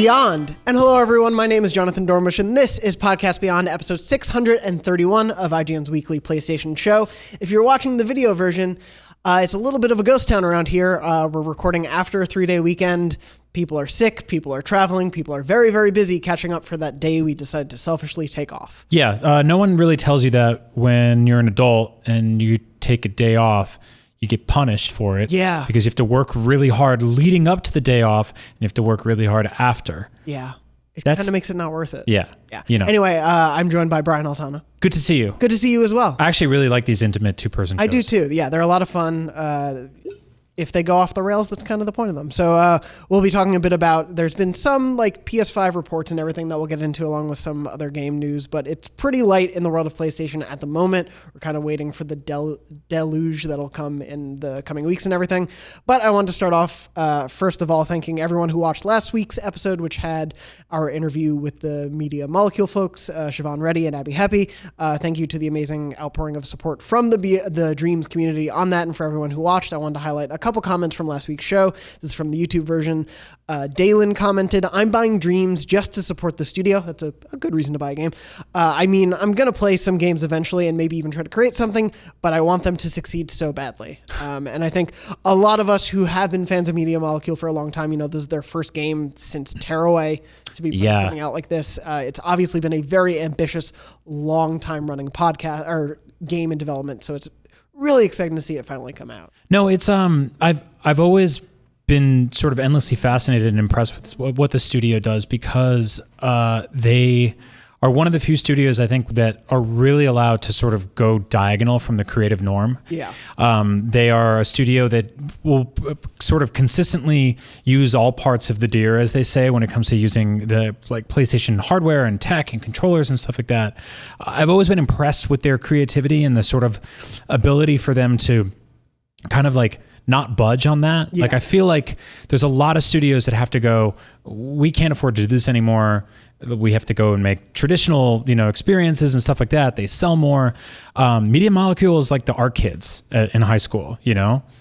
Beyond. And hello, everyone. My name is Jonathon Dornbush, and this is Podcast Beyond, episode 631 of IGN's weekly PlayStation show. If you're watching the video version, it's a little bit of a ghost town around here. We're recording after a 3-day weekend. People are sick, people are traveling, people are very, very busy catching up for that day we decided to selfishly take off. Yeah, no one really tells you that when you're an adult and you take a day off, you get punished for it. Yeah. Because you have to work really hard leading up to the day off, and you have to work really hard after. Yeah. It kind of makes it not worth it. Yeah. You know. Anyway, I'm joined by Brian Altano. Good to see you. Good to see you as well. I actually really like these intimate two-person shows. I do too. Yeah, they're a lot of fun. If they go off the rails, that's kind of the point of them. So we'll be talking a bit about, there's been some like PS5 reports and everything that we'll get into along with some other game news, but it's pretty light in the world of PlayStation at the moment. We're kind of waiting for the deluge that'll come in the coming weeks and everything. But I wanted to start off, first of all, thanking everyone who watched last week's episode, which had our interview with the Media Molecule folks, Siobhan Reddy and Abby Heppy. Thank you to the amazing outpouring of support from the Dreams community on that, and for everyone who watched. I wanted to highlight a couple comments from last week's show. This is from the YouTube version. Dalen commented, "I'm buying Dreams just to support the studio." That's a good reason to buy a game. I mean, I'm going to play some games eventually and maybe even try to create something, but I want them to succeed so badly. And I think a lot of us who have been fans of Media Molecule for a long time, you know, this is their first game since Tearaway to be putting something out like this. It's obviously been a very ambitious, long time running podcast or game in development. So it's really exciting to see it finally come out. No, it's I've always been sort of endlessly fascinated and impressed with what the studio does, because they are one of the few studios, I think, that are really allowed to sort of go diagonal from the creative norm. Yeah. They are a studio that will sort of consistently use all parts of the deer, as they say, when it comes to using the like PlayStation hardware and tech and controllers and stuff like that. I've always been impressed with their creativity and the sort of ability for them to kind of like not budge on that. Yeah. Like, I feel like there's a lot of studios that have to go, we can't afford to do this anymore. We have to go and make traditional, experiences and stuff like that. They sell more. Media Molecule is like the art kids in high school,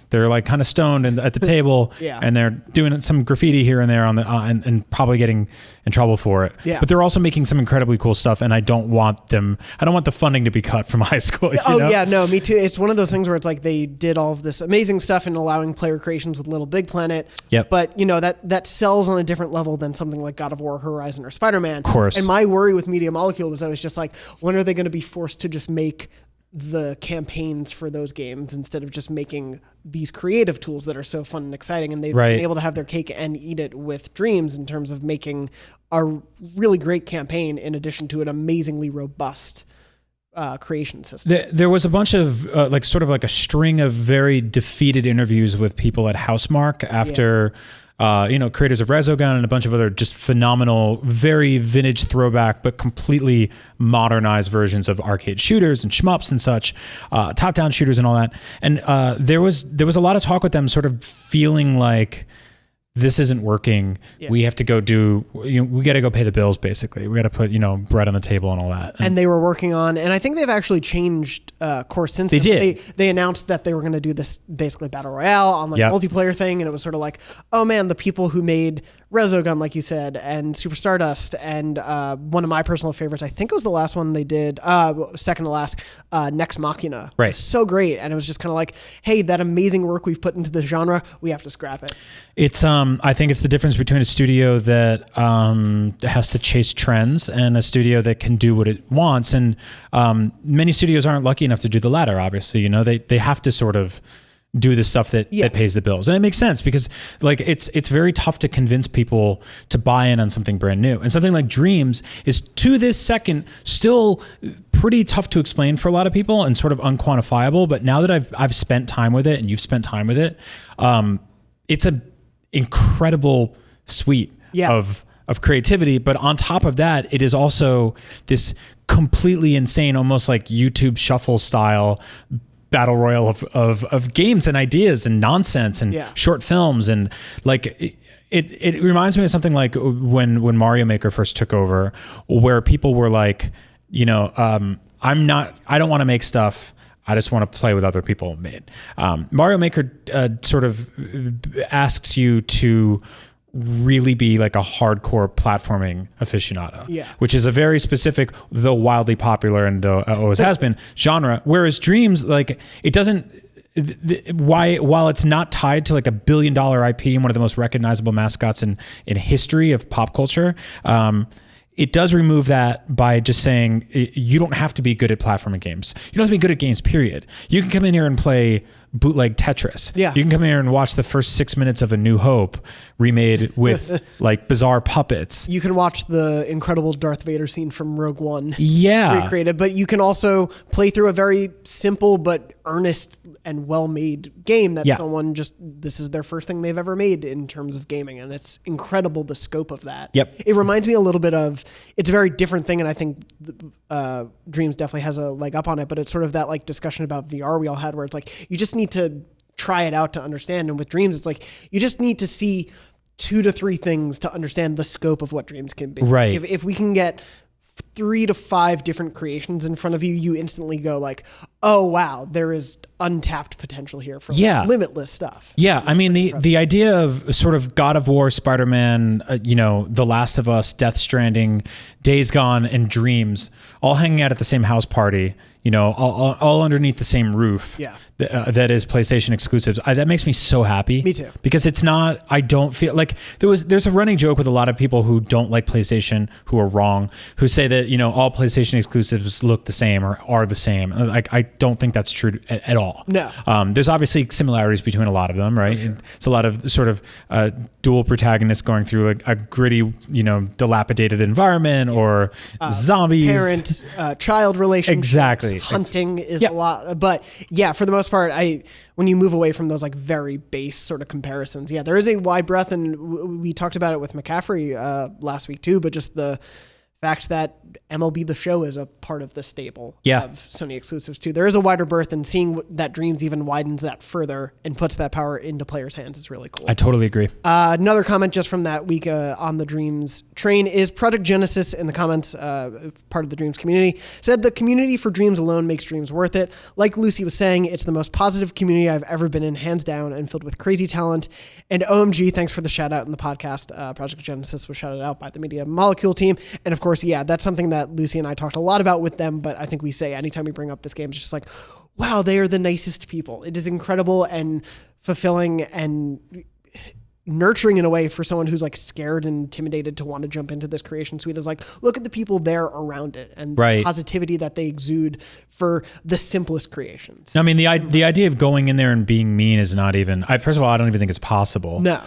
They're like kind of stoned at the table, yeah. And they're doing some graffiti here and there on the and probably getting in trouble for it. Yeah. But they're also making some incredibly cool stuff, and I don't want the funding to be cut from high school. Yeah, no, me too. It's one of those things where it's like they did all of this amazing stuff and allowing player creations with Little Big Planet. Yep. But that sells on a different level than something like God of War, Horizon, or Spider-Man. Of course. And my worry with Media Molecule was I was just like, when are they going to be forced to just make the campaigns for those games instead of just making these creative tools that are so fun and exciting? And they've been able to have their cake and eat it with Dreams in terms of making a really great campaign in addition to an amazingly robust creation system. There was a bunch of sort of like a string of very defeated interviews with people at Housemarque after creators of Resogun and a bunch of other just phenomenal, very vintage throwback, but completely modernized versions of arcade shooters and shmups and such, top-down shooters and all that. And there was a lot of talk with them sort of feeling like, this isn't working. Yeah. We have to go we got to go pay the bills, basically. We got to put, bread on the table and all that. And they were working on, and I think they've actually changed course since they did. They announced that they were going to do this basically battle royale on multiplayer thing. And it was sort of like, oh man, the people who made Resogun, like you said, and Super Stardust, and one of my personal favorites, I think it was the last one they did, second to last, Nex Machina. Right. It was so great. And it was just kind of like, hey, that amazing work we've put into the genre, we have to scrap it. It's I think it's the difference between a studio that has to chase trends and a studio that can do what it wants. And many studios aren't lucky enough to do the latter, obviously. They have to sort of do the stuff that pays the bills. And it makes sense because like it's very tough to convince people to buy in on something brand new. And something like Dreams is, to this second, still pretty tough to explain for a lot of people and sort of unquantifiable. But now that I've spent time with it and you've spent time with it, it's a incredible suite of creativity. But on top of that, it is also this completely insane, almost like YouTube shuffle style battle royale of games and ideas and nonsense and short films. And like it reminds me of something like when Mario Maker first took over, where people were like, I don't want to make stuff. I just want to play with other people made. Mario Maker sort of asks you to really be like a hardcore platforming aficionado, which is a very specific, though wildly popular and though always has been, genre. Whereas Dreams, like, it doesn't. While it's not tied to like $1 billion IP and one of the most recognizable mascots in history of pop culture, it does remove that by just saying you don't have to be good at platforming games. You don't have to be good at games, period. You can come in here and play bootleg Tetris. Yeah. You can come in here and watch the first 6 minutes of A New Hope remade with like bizarre puppets. You can watch the incredible Darth Vader scene from Rogue One. Yeah. Recreated, but you can also play through a very simple but earnest and well-made game that someone this is their first thing they've ever made in terms of gaming. And it's incredible, the scope of that. Yep. It reminds me a little bit of, it's a very different thing. And I think Dreams definitely has a leg up on it, but it's sort of that like discussion about VR we all had where it's like, you just need to try it out to understand. And with Dreams, it's like, you just need to see 2 to 3 things to understand the scope of what Dreams can be. Right. If we can get 3 to 5 different creations in front of you, you instantly go like, oh wow, there is untapped potential here for limitless stuff. Yeah, I mean the idea of sort of God of War, Spider-Man, The Last of Us, Death Stranding, Days Gone, and Dreams all hanging out at the same house party, all underneath the same roof. Yeah. That is PlayStation exclusives. That makes me so happy. Me too. Because it's not, I don't feel like there's a running joke with a lot of people who don't like PlayStation, who are wrong, who say that, all PlayStation exclusives look the same or are the same. Like, I don't think that's true at all. No. There's obviously similarities between a lot of them, right? Sure. It's a lot of sort of dual protagonists going through a gritty, dilapidated environment or zombies. Parent-child relationships. Exactly. Hunting is a lot. But yeah, for the most part, when you move away from those like very base sort of comparisons, there is a wide breadth, and we talked about it with McCaffrey last week too, but just the fact that MLB The Show is a part of the stable of Sony exclusives too. There is a wider berth, and seeing that Dreams even widens that further and puts that power into players' hands is really cool. I totally agree. Another comment just from that week on the Dreams train is Project Genesis in the comments, part of the Dreams community, said the community for Dreams alone makes Dreams worth it. Like Lucy was saying, it's the most positive community I've ever been in, hands down, and filled with crazy talent. And OMG, thanks for the shout out in the podcast. Project Genesis was shouted out by the Media Molecule team. And of course, that's something that Lucy and I talked a lot about with them, but I think we say anytime we bring up this game, it's just like, wow, they are the nicest people. It is incredible and fulfilling and nurturing in a way for someone who's like scared and intimidated to want to jump into this creation suite. Is like, look at the people there around it and the positivity that they exude for the simplest creations. I mean, the idea of going in there and being mean is not even, first of all, I don't even think it's possible. No.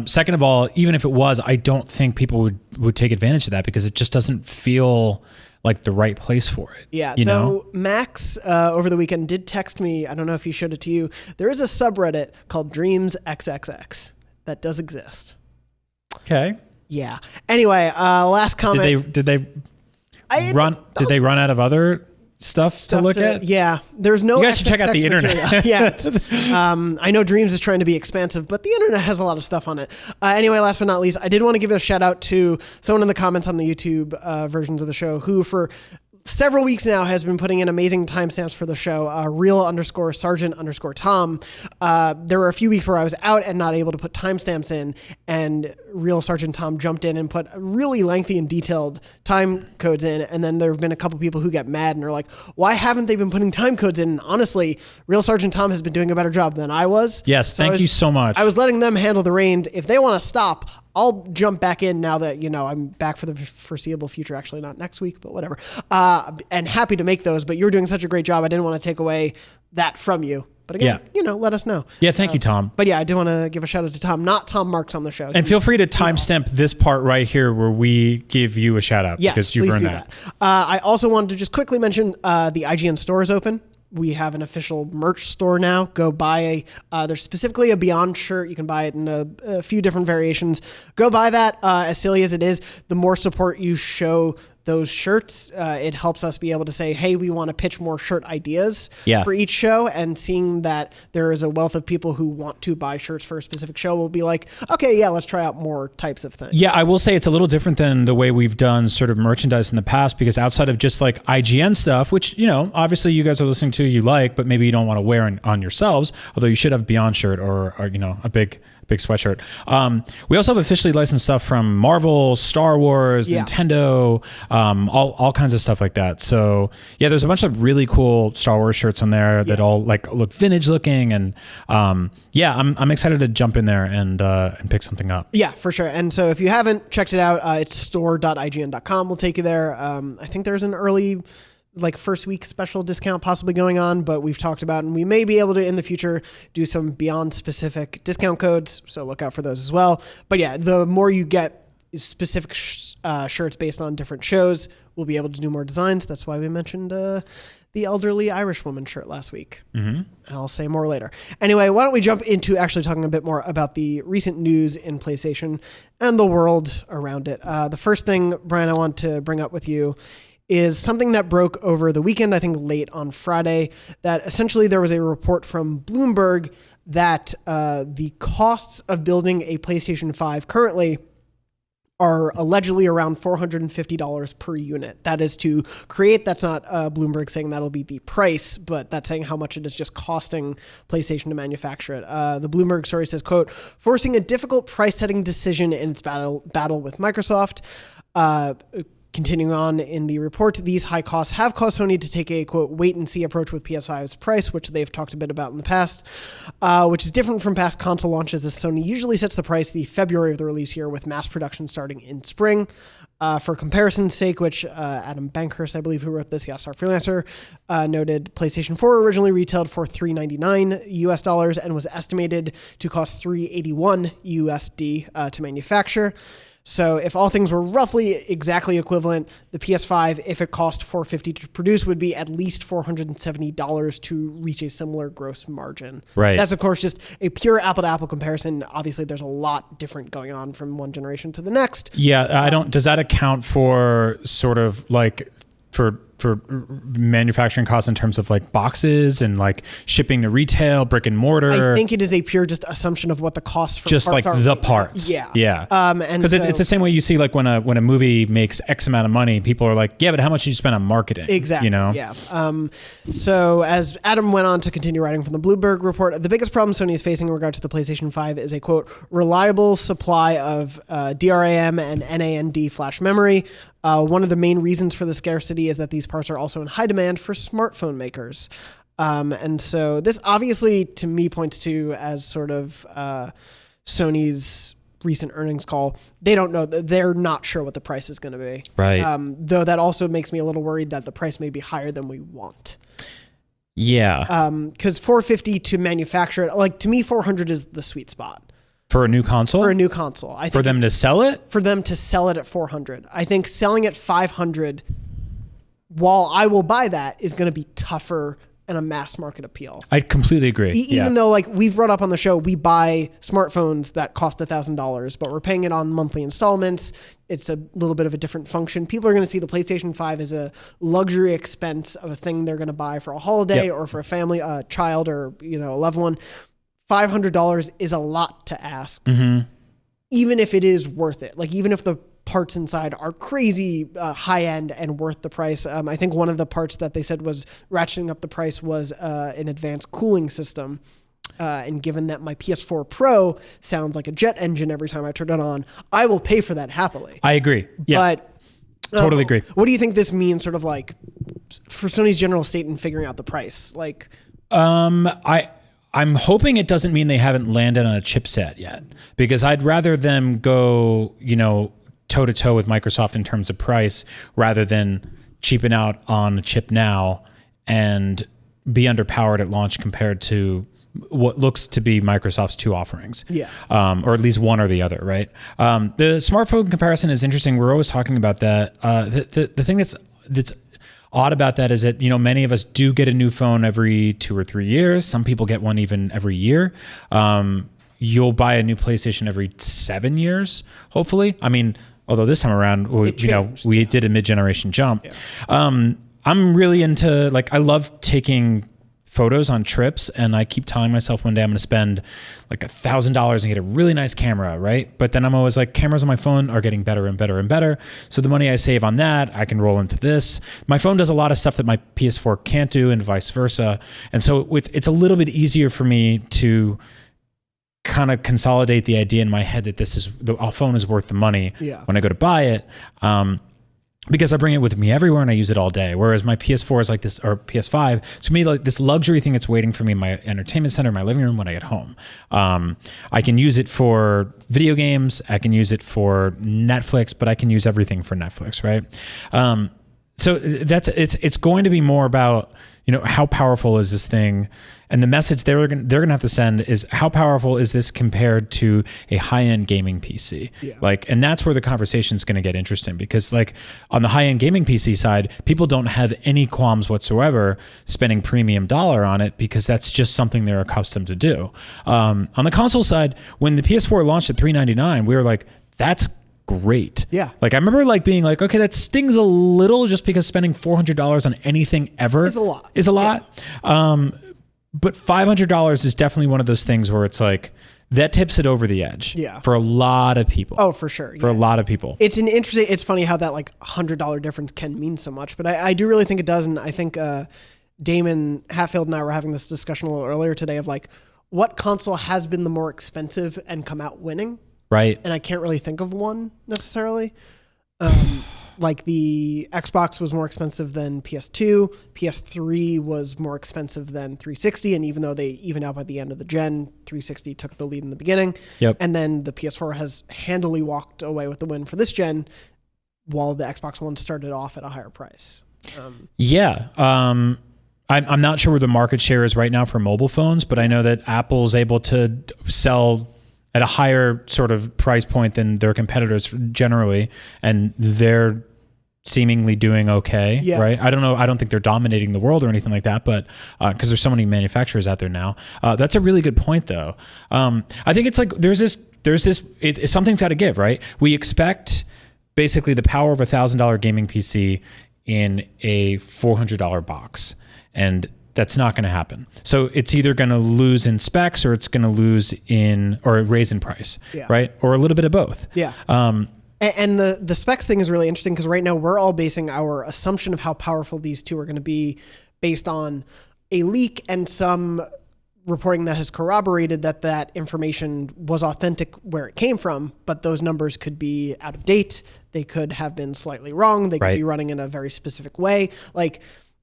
Second of all, even if it was, I don't think people would take advantage of that because it just doesn't feel like the right place for it. Yeah. Though Max over the weekend did text me, I don't know if he showed it to you, there is a subreddit called Dreams XXX. That does exist. Okay. Yeah. Anyway, last comment. Did they run out of other stuff to look at? Yeah. There's no. You guys should check out the internet. Yeah. I know Dreams is trying to be expansive, but the internet has a lot of stuff on it. Anyway, last but not least, I did want to give a shout out to someone in the comments on the YouTube versions of the show who, for several weeks now, has been putting in amazing timestamps for the show. Real_Sergeant_Tom. There were a few weeks where I was out and not able to put timestamps in, and Real Sergeant Tom jumped in and put really lengthy and detailed time codes in. And then there have been a couple people who get mad and are like, why haven't they been putting time codes in? And honestly, Real Sergeant Tom has been doing a better job than I was. Yes, thank you so much. I was letting them handle the reins. If they want to stop, I'll jump back in now that, I'm back for the foreseeable future. Actually, not next week, but whatever. And happy to make those, but you're doing such a great job. I didn't want to take away that from you. But again, let us know. Yeah, thank you, Tom. But yeah, I do want to give a shout out to Tom, not Tom Marks on the show. And feel free to timestamp this part right here where we give you a shout out. Yes, because you've please earned do that. I also wanted to just quickly mention the IGN store is open. We have an official merch store now. Go buy there's specifically a Beyond shirt. You can buy it in a few different variations. Go buy that. As silly as it is, the more support you show those shirts, it helps us be able to say, hey, we want to pitch more shirt ideas for each show. And seeing that there is a wealth of people who want to buy shirts for a specific show, will be like, okay, yeah, let's try out more types of things. Yeah, I will say it's a little different than the way we've done sort of merchandise in the past, because outside of just like IGN stuff, which, obviously you guys are listening to, you like, but maybe you don't want to wear on yourselves, although you should have a Beyond shirt or a big sweatshirt. We also have officially licensed stuff from Marvel, Star Wars, Nintendo, all kinds of stuff like that. So yeah, there's a bunch of really cool Star Wars shirts on there that all like look vintage looking, and yeah, I'm excited to jump in there and pick something up. Yeah, for sure. And so if you haven't checked it out, it's store.ign.com. We'll take you there. I think there's an early first week special discount possibly going on, but we've talked about, and we may be able to in the future do some beyond specific discount codes. So look out for those as well. But yeah, the more you get specific shirts based on different shows, we'll be able to do more designs. That's why we mentioned the elderly Irish woman shirt last week. And I'll say more later. Anyway, why don't we jump into actually talking a bit more about the recent news in PlayStation and the world around it. The first thing, Brian, I want to bring up with you is something that broke over the weekend, I think late on Friday, that essentially there was a report from Bloomberg that the costs of building a PlayStation 5 currently are allegedly around $450 per unit. That is to create. That's not Bloomberg saying that'll be the price, but that's saying how much it is just costing PlayStation to manufacture it. The Bloomberg story says, quote, forcing a difficult price-setting decision in its battle with Microsoft. Continuing on in the report, these high costs have caused Sony to take a, quote, wait-and-see approach with PS5's price, which they've talked a bit about in the past, which is different from past console launches, as Sony usually sets the price the February of the release year, with mass production starting in spring. For comparison's sake, which Adam Bankhurst, I believe, who wrote this, yes, our freelancer, noted PlayStation 4 originally retailed for $399 US and was estimated to cost $381 USD to manufacture. So if all things were roughly exactly equivalent, the PS5, if it cost $450 to produce, would be at least $470 to reach a similar gross margin. Right. That's, of course, just a pure apple-to-apple comparison. Obviously, there's a lot different going on from one generation to the next. Yeah, does that account for sort of like for manufacturing costs in terms of like boxes and like shipping to retail, brick and mortar? I think it is a pure just assumption of what the cost for just parts like are. the parts. Yeah. And because it's the same way you see like when a movie makes X amount of money, people are like, yeah, but how much did you spend on marketing? Exactly. You know? Yeah. So as Adam went on to continue writing from the Bloomberg report, the biggest problem Sony is facing in regards to the PlayStation 5 is a, quote, reliable supply of DRAM and NAND flash memory. One of the main reasons for the scarcity is that these parts are also in high demand for smartphone makers. And so this obviously, to me, points to as sort of Sony's recent earnings call. They don't know. They're not sure what the price is going to be. Right. Though that also makes me a little worried that the price may be higher than we want. Yeah. Because $450 to manufacture it, like to me, $400 is the sweet spot. For a new console? For a new console. I think for them to sell it? For them to sell it at $400. I think selling at $500, while I will buy that, is going to be tougher and a mass market appeal. I completely agree. Even though, like we've brought up on the show, we buy smartphones that cost $1,000, but we're paying it on monthly installments. It's a little bit of a different function. People are going to see the PlayStation 5 as a luxury expense of a thing they're going to buy for a holiday or for a family, a child, or a loved one. $500 is a lot to ask, even if it is worth it. Like even if the parts inside are crazy high end and worth the price. I think one of the parts that they said was ratcheting up the price was an advanced cooling system. And given that my PS4 Pro sounds like a jet engine every time I turn it on, I will pay for that happily. I agree. Yeah. But totally agree. What do you think this means sort of like for Sony's general state in figuring out the price? Like, I'm hoping it doesn't mean they haven't landed on a chipset yet, because I'd rather them go, toe to toe with Microsoft in terms of price rather than cheapen out on a chip now and be underpowered at launch compared to what looks to be Microsoft's two offerings. Yeah. Or at least one or the other, right? The smartphone comparison is interesting. We're always talking about that. The thing that's odd about that is that, many of us do get a new phone every 2 or 3 years. Some people get one even every year. You'll buy a new PlayStation every 7 years, hopefully. I mean, although this time around, we did a mid-generation jump. Yeah. I'm really into, I love taking photos on trips, and I keep telling myself one day I'm going to spend like $1,000 and get a really nice camera, right? But then I'm always like, cameras on my phone are getting better and better and better. So the money I save on that, I can roll into this. My phone does a lot of stuff that my PS4 can't do, and vice versa. And so it's a little bit easier for me to kind of consolidate the idea in my head that the phone is worth the money when I go to buy it. Because I bring it with me everywhere and I use it all day. Whereas my PS4 is like this, or PS5, to me, like this luxury thing that's waiting for me in my entertainment center, my living room when I get home. I can use it for video games. I can use it for Netflix, but I can use everything for Netflix, right? So it's going to be more about, how powerful is this thing? And the message they're going to have to send is, how powerful is this compared to a high-end gaming PC? Yeah. And that's where the conversation is going to get interesting, because on the high-end gaming PC side, people don't have any qualms whatsoever spending premium dollar on it, because that's just something they're accustomed to do. On the console side, when the PS4 launched at $399, we were like, that's great. Yeah. I remember okay, that stings a little, just because spending $400 on anything ever is a lot. Yeah. But $500 is definitely one of those things where it's that tips it over the edge. Yeah. For a lot of people. Oh, for sure. For a lot of people. It's funny how that $100 difference can mean so much, but I do really think it does. And I think Damon Hatfield and I were having this discussion a little earlier today of what console has been the more expensive and come out winning. Right. And I can't really think of one necessarily. The Xbox was more expensive than PS2. PS3 was more expensive than 360. And even though they evened out by the end of the gen, 360 took the lead in the beginning. Yep. And then the PS4 has handily walked away with the win for this gen, while the Xbox One started off at a higher price. I'm not sure where the market share is right now for mobile phones, but I know that Apple's able to sell at a higher sort of price point than their competitors generally, and they're seemingly doing okay, right? I don't know. I don't think they're dominating the world or anything like that, but because there's so many manufacturers out there now. That's a really good point, though. I think it's something's got to give, right? We expect basically the power of $1,000 gaming PC in a $400 box, and that's not going to happen. So it's either going to lose in specs, or it's going to raise in price, right? Or a little bit of both. Yeah. And the specs thing is really interesting, because right now we're all basing our assumption of how powerful these two are going to be based on a leak and some reporting that has corroborated that information was authentic where it came from, but those numbers could be out of date. They could have been slightly wrong. They could be running in a very specific way.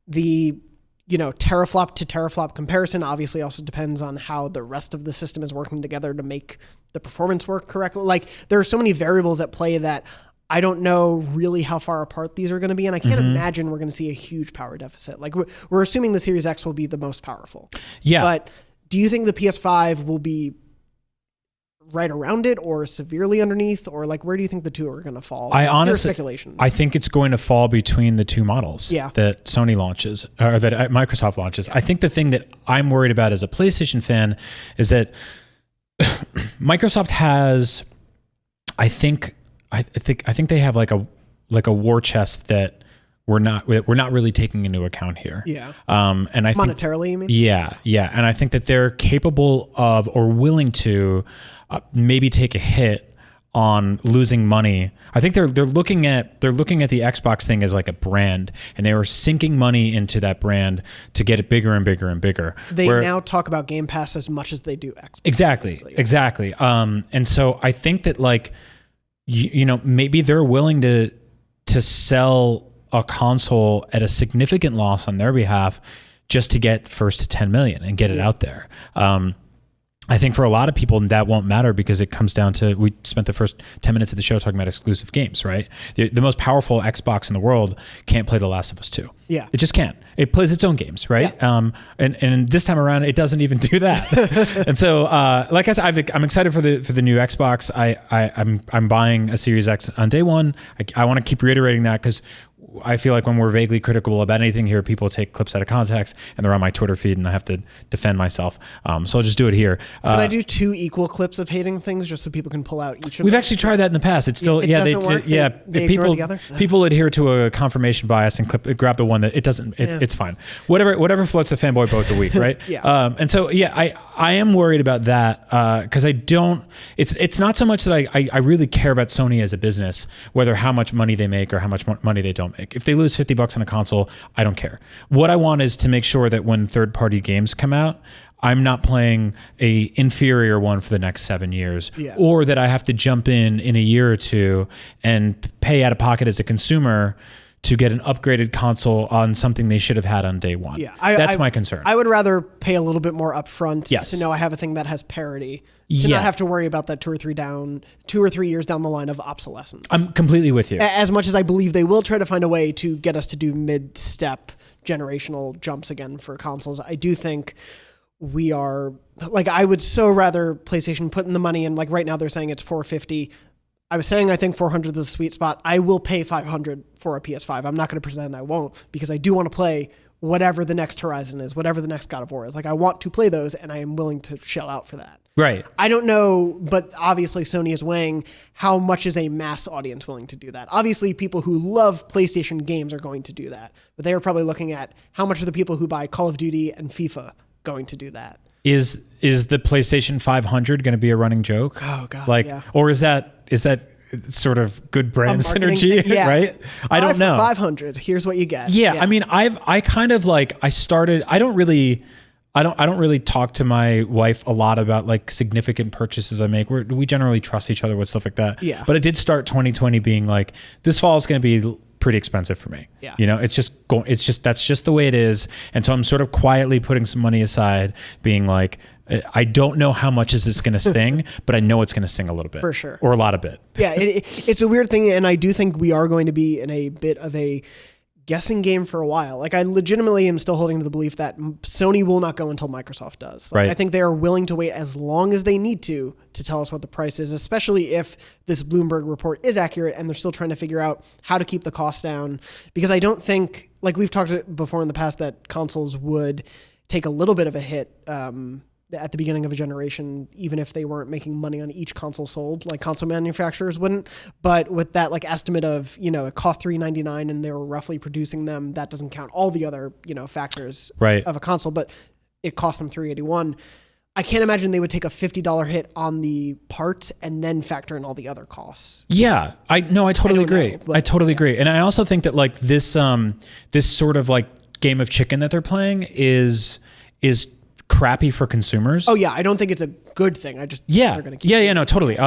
The teraflop to teraflop comparison obviously also depends on how the rest of the system is working together to make the performance work correctly. There are so many variables at play that I don't know really how far apart these are going to be. And I can't imagine we're going to see a huge power deficit. We're assuming the Series X will be the most powerful. Yeah. But do you think the PS5 will be right around it, or severely underneath, or where do you think the two are going to fall? Speculation. I think it's going to fall between the two models that Sony launches, or that Microsoft launches. I think the thing that I'm worried about as a PlayStation fan is that Microsoft has, I think they have a war chest that we're not really taking into account here. Yeah. And I think monetarily, you mean? Yeah. And I think that they're capable of, or willing to, maybe take a hit on losing money. I think they're looking at the Xbox thing as a brand, and they were sinking money into that brand to get it bigger and bigger and bigger. They now talk about Game Pass as much as they do Xbox. Exactly. And so I think that maybe they're willing to sell a console at a significant loss on their behalf just to get first to 10 million and get it out there. I think for a lot of people that won't matter, because it comes down to, we spent the first 10 minutes of the show talking about exclusive games, right? The most powerful Xbox in the world can't play The Last of Us 2. Yeah. It just can't. It plays its own games, right? Yeah. And this time around, it doesn't even do that. And so, like I said, I'm excited for the new Xbox. I'm buying a Series X on day one. I want to keep reiterating that, because I feel like when we're vaguely critical about anything here, people take clips out of context and they're on my Twitter feed, and I have to defend myself. So I'll just do it here. Should I do 2 equal clips of hating things just so people can pull out each of them? We've actually tried that in the past. It's still, they ignore the other? People adhere to a confirmation bias and grab the one that it doesn't, it's fine. Whatever floats the fanboy boat of the week, right? Yeah. And so, I am worried about that, because it's not so much that I really care about Sony as a business, whether how much money they make or how much money they don't make. If they lose $50 on a console, I don't care. What I want is to make sure that when third-party games come out, I'm not playing a inferior one for the next 7 years, Yeah. or that I have to jump in a year or two and pay out of pocket as a consumer to get an upgraded console on something they should have had on day one. Yeah, That's my concern. I would rather pay a little bit more upfront Yes. to know I have a thing that has parity, to Yeah. not have to worry about that 2 or 3 years down the line of obsolescence. I'm completely with you. As much as I believe they will try to find a way to get us to do mid-step generational jumps again for consoles, I do think we are, like, I would so rather PlayStation put in the money, and like right now they're saying it's $450. I was saying I think 400 is the sweet spot. I will pay 500 for a PS5. I'm not going to pretend I won't, because I do want to play whatever the next Horizon is, whatever the next God of War is. Like, I want to play those, and I am willing to shell out for that. Right. I don't know, but obviously Sony is weighing how much is a mass audience willing to do that. Obviously, people who love PlayStation games are going to do that, but they are probably looking at how much are the people who buy Call of Duty and FIFA going to do that. Is the PlayStation 500 going to be a running joke? Oh God, like, yeah. Or is that sort of good brand synergy, thing, yeah. right? I don't know. 500. Here's what you get. Yeah, I mean, I don't really talk to my wife a lot about like significant purchases I make. We generally trust each other with stuff like that. Yeah. But it did start 2020 being like, this fall is going to be pretty expensive for me. Yeah. You know, that's just the way it is. And so I'm sort of quietly putting some money aside, being like, I don't know how much is this going to sting, but I know it's going to sting a little bit. For sure. Or a lot of bit. Yeah, it's a weird thing, and I do think we are going to be in a bit of a guessing game for a while. Like, I legitimately am still holding to the belief that Sony will not go until Microsoft does. Like, right. I think they are willing to wait as long as they need to tell us what the price is, especially if this Bloomberg report is accurate and they're still trying to figure out how to keep the cost down. Because I don't think, like we've talked before in the past, that consoles would take a little bit of a hit at the beginning of a generation, even if they weren't making money on each console sold, like console manufacturers wouldn't. But with that like estimate of, it cost $399 and they were roughly producing them, that doesn't count all the other, factors right. of a console, but it cost them $381. I can't imagine they would take a $50 hit on the parts and then factor in all the other costs. Yeah, I totally agree. I totally agree. And I also think that like this sort of like game of chicken that they're playing is crappy for consumers. Oh yeah, I don't think it's a good thing. I just they're gonna keep no, totally.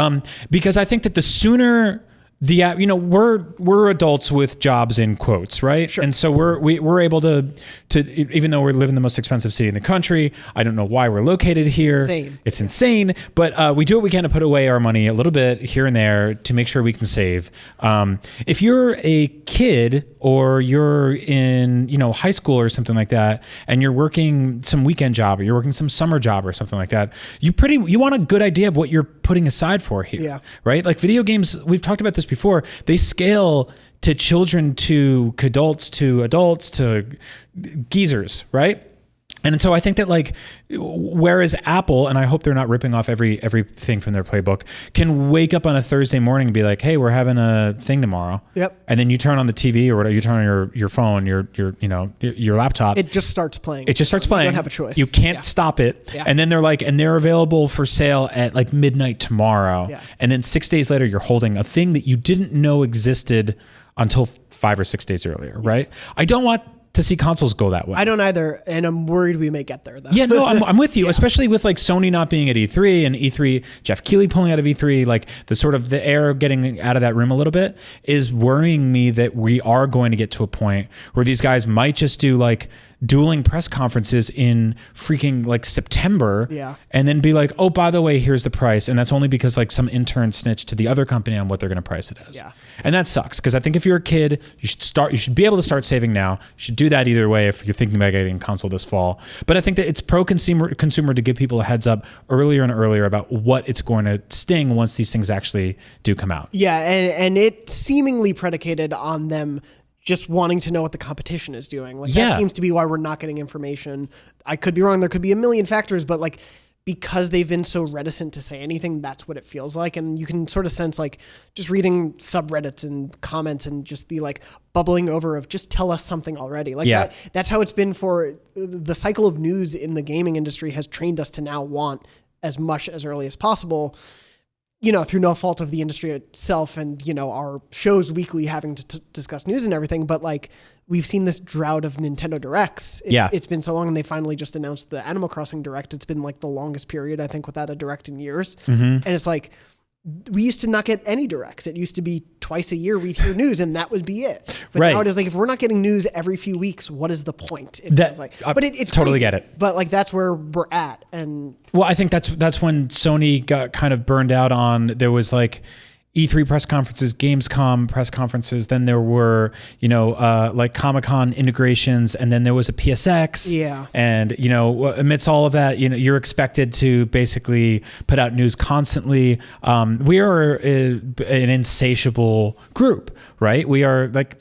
Because I think that the sooner we're adults with jobs in quotes, right? Sure. And so we're able to even though we live in the most expensive city in the country, I don't know why we're located here. It's insane. But we do what we can to put away our money a little bit here and there to make sure we can save. If you're a kid or you're in high school or something like that, and you're working some weekend job or you're working some summer job or something like that, you want a good idea of what you're putting aside for here. Yeah. Right? Like video games, we've talked about this before, they scale to children, to adults, to geezers, right? And so I think that like, whereas Apple, and I hope they're not ripping off everything from their playbook, can wake up on a Thursday morning and be like, hey, we're having a thing tomorrow. Yep. And then you turn on the TV or whatever, you turn on your phone, your laptop. It just starts playing. You don't have a choice. You can't stop it. Yeah. And then they're available for sale at like midnight tomorrow. Yeah. And then 6 days later, you're holding a thing that you didn't know existed until 5 or 6 days earlier, right? I don't want to see consoles go that way. I don't either, and I'm worried we may get there though. Yeah, no, I'm with you, especially with like Sony not being at E3 and E3, Jeff Keighley pulling out of E3, like the air getting out of that room a little bit is worrying me that we are going to get to a point where these guys might just do like dueling press conferences in freaking like September, and then be like, oh, by the way, here's the price, and that's only because like some intern snitched to the other company on what they're going to price it as. Yeah. And that sucks, because I think if you're a kid, you should be able to start saving now. You should do that either way if you're thinking about getting a console this fall. But I think that it's pro-consumer to give people a heads up earlier and earlier about what it's going to sting once these things actually do come out. Yeah, and it seemingly predicated on them just wanting to know what the competition is doing. Like that seems to be why we're not getting information. I could be wrong. There could be a million factors, but like because they've been so reticent to say anything, that's what it feels like. And you can sort of sense like just reading subreddits and comments and just the like bubbling over of just tell us something already. Like that's how it's been for the cycle of news in the gaming industry has trained us to now want as much as early as possible. through no fault of the industry itself and, our shows weekly having to discuss news and everything. But like, we've seen this drought of Nintendo Directs. It's been so long, and they finally just announced the Animal Crossing Direct. It's been like the longest period, I think, without a Direct in years. And it's like, we used to not get any directs. It used to be twice a year we'd hear news and that would be it. But now it is like, if we're not getting news every few weeks, what is the point? It's totally crazy. get it. But like, that's where we're at. And well, I think that's when Sony got kind of burned out on, there was like E3 press conferences, Gamescom press conferences. Then there were, like Comic-Con integrations, and then there was a PSX. Yeah. And, amidst all of that, you're expected to basically put out news constantly. We are an insatiable group, right? We are like,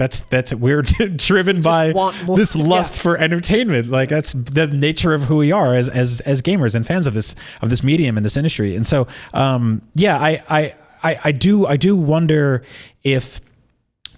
we're driven by this lust for entertainment. Like that's the nature of who we are as gamers and fans of this medium and this industry. And so, I do wonder if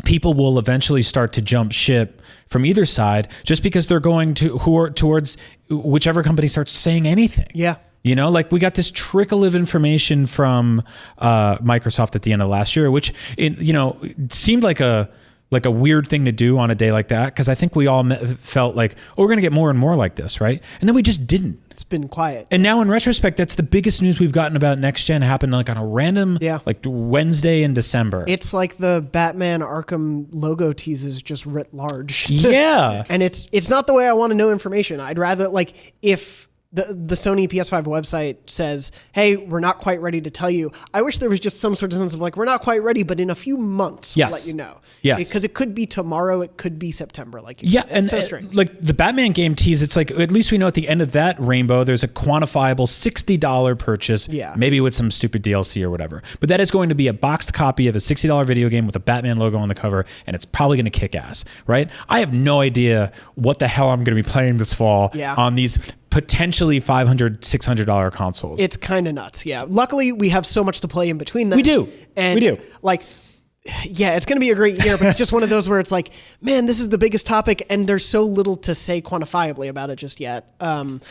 people will eventually start to jump ship from either side, just because they're going towards whichever company starts saying anything. Yeah. Like we got this trickle of information from Microsoft at the end of last year, which it seemed like a weird thing to do on a day like that, because I think we all felt like, we're going to get more and more like this, right? And then we just didn't. It's been quiet. And now in retrospect, that's the biggest news we've gotten about next gen happened like on a random like Wednesday in December. It's like the Batman Arkham logo teases just writ large. Yeah. And it's not the way I want to know information. I'd rather, like, if the Sony PS5 website says, hey, we're not quite ready to tell you, I wish there was just some sort of sense of like, we're not quite ready, but in a few months we'll let you know. Yes. Because it could be tomorrow, it could be September. Like, and so strange. Like the Batman game tease, it's like, at least we know at the end of that rainbow, there's a quantifiable $60 purchase, maybe with some stupid DLC or whatever. But that is going to be a boxed copy of a $60 video game with a Batman logo on the cover, and it's probably going to kick ass, right? I have no idea what the hell I'm going to be playing this fall on these potentially $500, $600 consoles. It's kind of nuts. Yeah. Luckily, we have so much to play in between them. We do. Like, yeah, it's going to be a great year, but it's just one of those where it's like, man, this is the biggest topic, and there's so little to say quantifiably about it just yet. And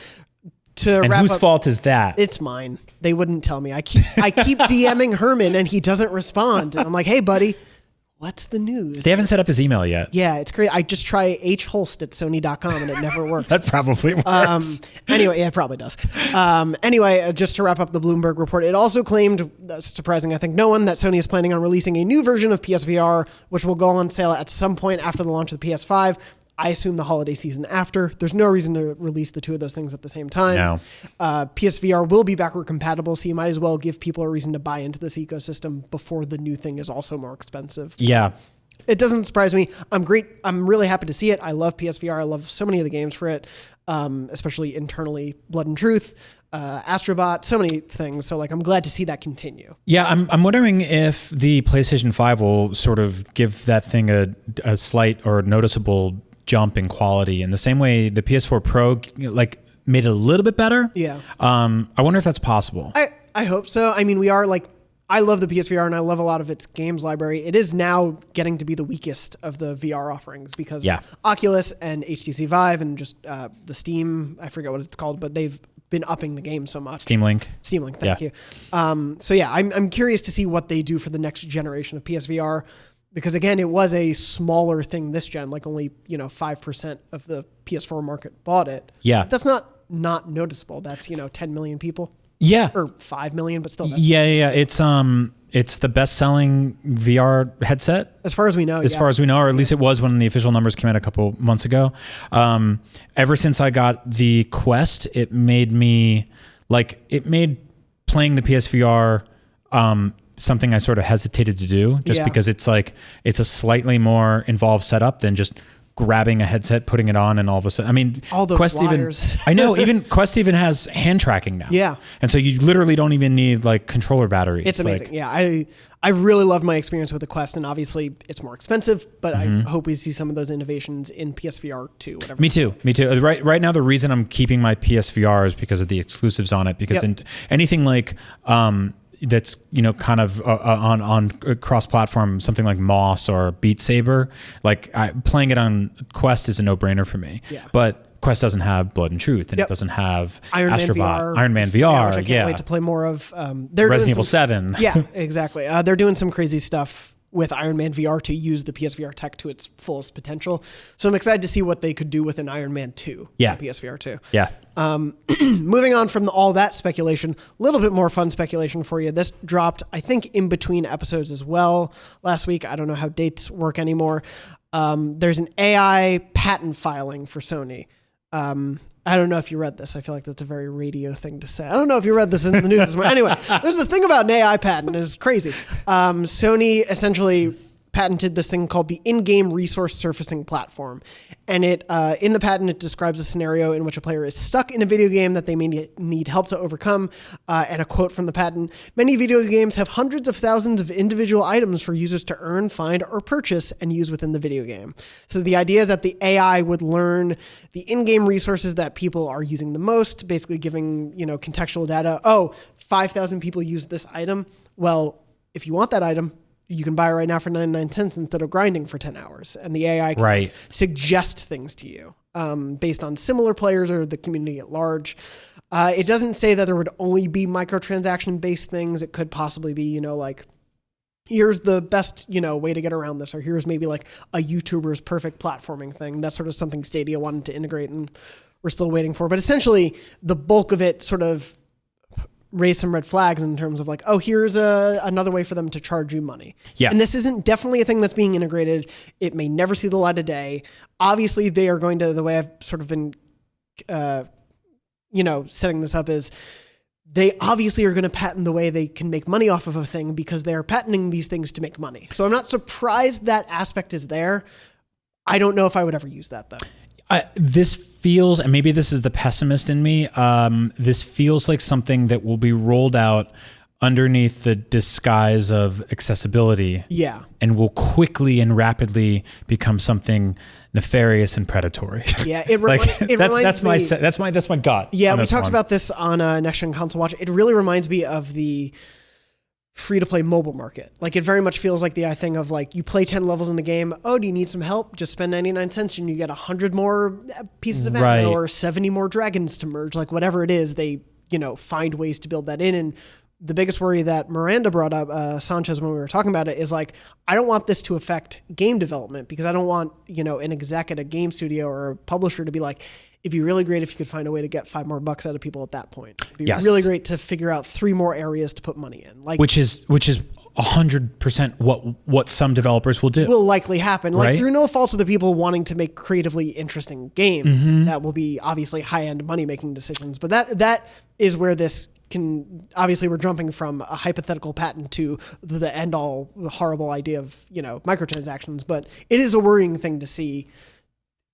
whose fault is that? It's mine. They wouldn't tell me. I keep DMing Herman, and he doesn't respond. And I'm like, hey, buddy, what's the news? They haven't set up his email yet. Yeah, it's crazy. I just try hholst@sony.com and it never works. That probably works. Anyway, yeah, it probably does. Anyway, just to wrap up the Bloomberg report, it also claimed, surprising I think no one, that Sony is planning on releasing a new version of PSVR, which will go on sale at some point after the launch of the PS5. I assume the holiday season after. There's no reason to release the two of those things at the same time. No. PSVR will be backward compatible, so you might as well give people a reason to buy into this ecosystem before the new thing is also more expensive. Yeah. It doesn't surprise me. I'm really happy to see it. I love PSVR. I love so many of the games for it, especially internally, Blood and Truth, Astrobot, so many things. So like, I'm glad to see that continue. Yeah, I'm wondering if the PlayStation 5 will sort of give that thing a slight or noticeable jump in quality in the same way the PS4 Pro like made it a little bit better. Yeah. I wonder if that's possible. I hope so. I mean, we are like, I love the PSVR and I love a lot of its games library. It is now getting to be the weakest of the VR offerings because Oculus and HTC Vive and just the Steam, I forget what it's called, but they've been upping the game so much. Steam Link, thank you. So yeah, I'm curious to see what they do for the next generation of PSVR. Because again, it was a smaller thing this gen, like only 5% of the PS4 market bought it. Yeah, that's not noticeable. That's 10 million people. Yeah, or 5 million, but still. Yeah. It's the best-selling VR headset as far as we know. As far as we know, or at least it was when the official numbers came out a couple months ago. Ever since I got the Quest, it made playing the PSVR. Something I sort of hesitated to do just because it's a slightly more involved setup than just grabbing a headset, putting it on, and all of a sudden, I mean, all the Quest wires. even Quest even has hand tracking now. Yeah. And so you literally don't even need like controller batteries. It's amazing. I really loved my experience with the Quest, and obviously it's more expensive, but I hope we see some of those innovations in PSVR 2, whatever. Me too. Right now, the reason I'm keeping my PSVR is because of the exclusives on it, because anything like, that's kind of on cross-platform, something like Moss or Beat Saber, like playing it on Quest is a no-brainer for me. Yeah. But Quest doesn't have Blood and Truth, and it doesn't have Iron Man Astrobot, VR, Iron Man VR. which I can't wait to play more of. They're Resident doing Evil 7. Yeah, exactly. They're doing some crazy stuff with Iron Man VR to use the PSVR tech to its fullest potential. So I'm excited to see what they could do with an Iron Man 2 on PSVR 2. Yeah. Moving on from all that speculation, a little bit more fun speculation for you. This dropped, I think, in between episodes as well last week. I don't know how dates work anymore. There's an AI patent filing for Sony. I don't know if you read this. I feel like that's a very radio thing to say. I don't know if you read this in the news as well. Anyway, there's a thing about an AI patent. It's crazy. Sony essentially patented this thing called the in-game resource surfacing platform. And it in the patent, it describes a scenario in which a player is stuck in a video game that they may need help to overcome. And a quote from the patent, "Many video games have hundreds of thousands of individual items for users to earn, find, or purchase and use within the video game." So the idea is that the AI would learn the in-game resources that people are using the most, basically giving, contextual data. Oh, 5,000 people use this item. Well, if you want that item, you can buy it right now for 99 cents instead of grinding for 10 hours. And the AI can suggest things to you based on similar players or the community at large. It doesn't say that there would only be microtransaction-based things. It could possibly be, here's the best, way to get around this, or here's maybe like a YouTuber's perfect platforming thing. That's sort of something Stadia wanted to integrate and we're still waiting for. But essentially, the bulk of it sort of raise some red flags in terms of like, oh, here's another way for them to charge you money. Yeah. And this isn't definitely a thing that's being integrated. It may never see the light of day. Obviously, they are going to, the way I've sort of been, setting this up is they obviously are going to patent the way they can make money off of a thing because they're patenting these things to make money. So I'm not surprised that aspect is there. I don't know if I would ever use that though. This feels, and maybe this is the pessimist in me, this feels like something that will be rolled out underneath the disguise of accessibility. Yeah. And will quickly and rapidly become something nefarious and predatory. Yeah, that's my gut. Yeah, we talked about this on Next Gen Console Watch. It really reminds me of the free-to-play mobile market. Like, it very much feels like the thing of like, you play 10 levels in the game. Oh, do you need some help? Just spend 99 cents and you get 100 more pieces of ammo or 70 more dragons to merge. Like, whatever it is, they, find ways to build that in. And the biggest worry that Miranda brought up, Sanchez, when we were talking about it, is like, I don't want this to affect game development because I don't want, an exec at a game studio or a publisher to be like, it'd be really great if you could find a way to get $5 more out of people at that point. It'd be really great to figure out 3 more areas to put money in. Like, which is 100% what some developers will do. Will likely happen. Like, through no fault of the people wanting to make creatively interesting games. Mm-hmm. That will be obviously high-end money-making decisions. But that is where this can, obviously we're jumping from a hypothetical patent to the end-all horrible idea of, microtransactions. But it is a worrying thing to see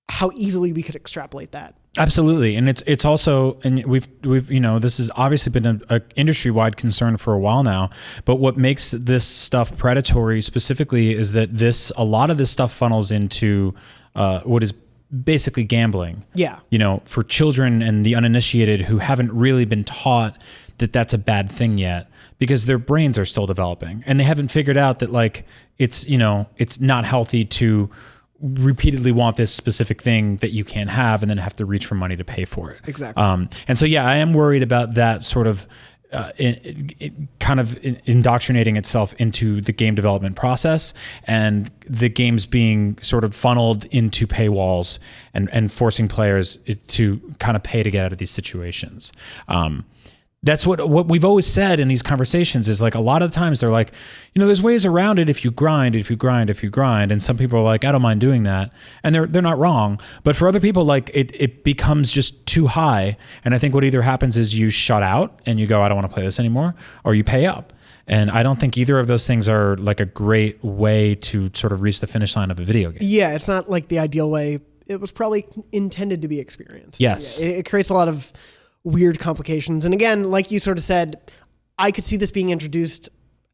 how easily we could extrapolate that. Absolutely. And it's also, and we've this has obviously been a industry-wide concern for a while now, but what makes this stuff predatory specifically is that a lot of this stuff funnels into what is basically gambling. Yeah. For children and the uninitiated who haven't really been taught that that's a bad thing yet, because their brains are still developing and they haven't figured out that like it's not healthy to repeatedly want this specific thing that you can't have and then have to reach for money to pay for it. Exactly. And so, I am worried about that sort of kind of indoctrinating itself into the game development process and the games being sort of funneled into paywalls and forcing players to kind of pay to get out of these situations. That's what we've always said in these conversations is like a lot of the times they're like, there's ways around it if you grind. And some people are like, I don't mind doing that. And they're not wrong. But for other people, like it becomes just too high. And I think what either happens is you shut out and you go, I don't want to play this anymore, or you pay up. And I don't think either of those things are like a great way to sort of reach the finish line of a video game. Yeah, it's not like the ideal way it was probably intended to be experienced. Yes. Yeah, it creates a lot of weird complications. And again, like you sort of said, I could see this being introduced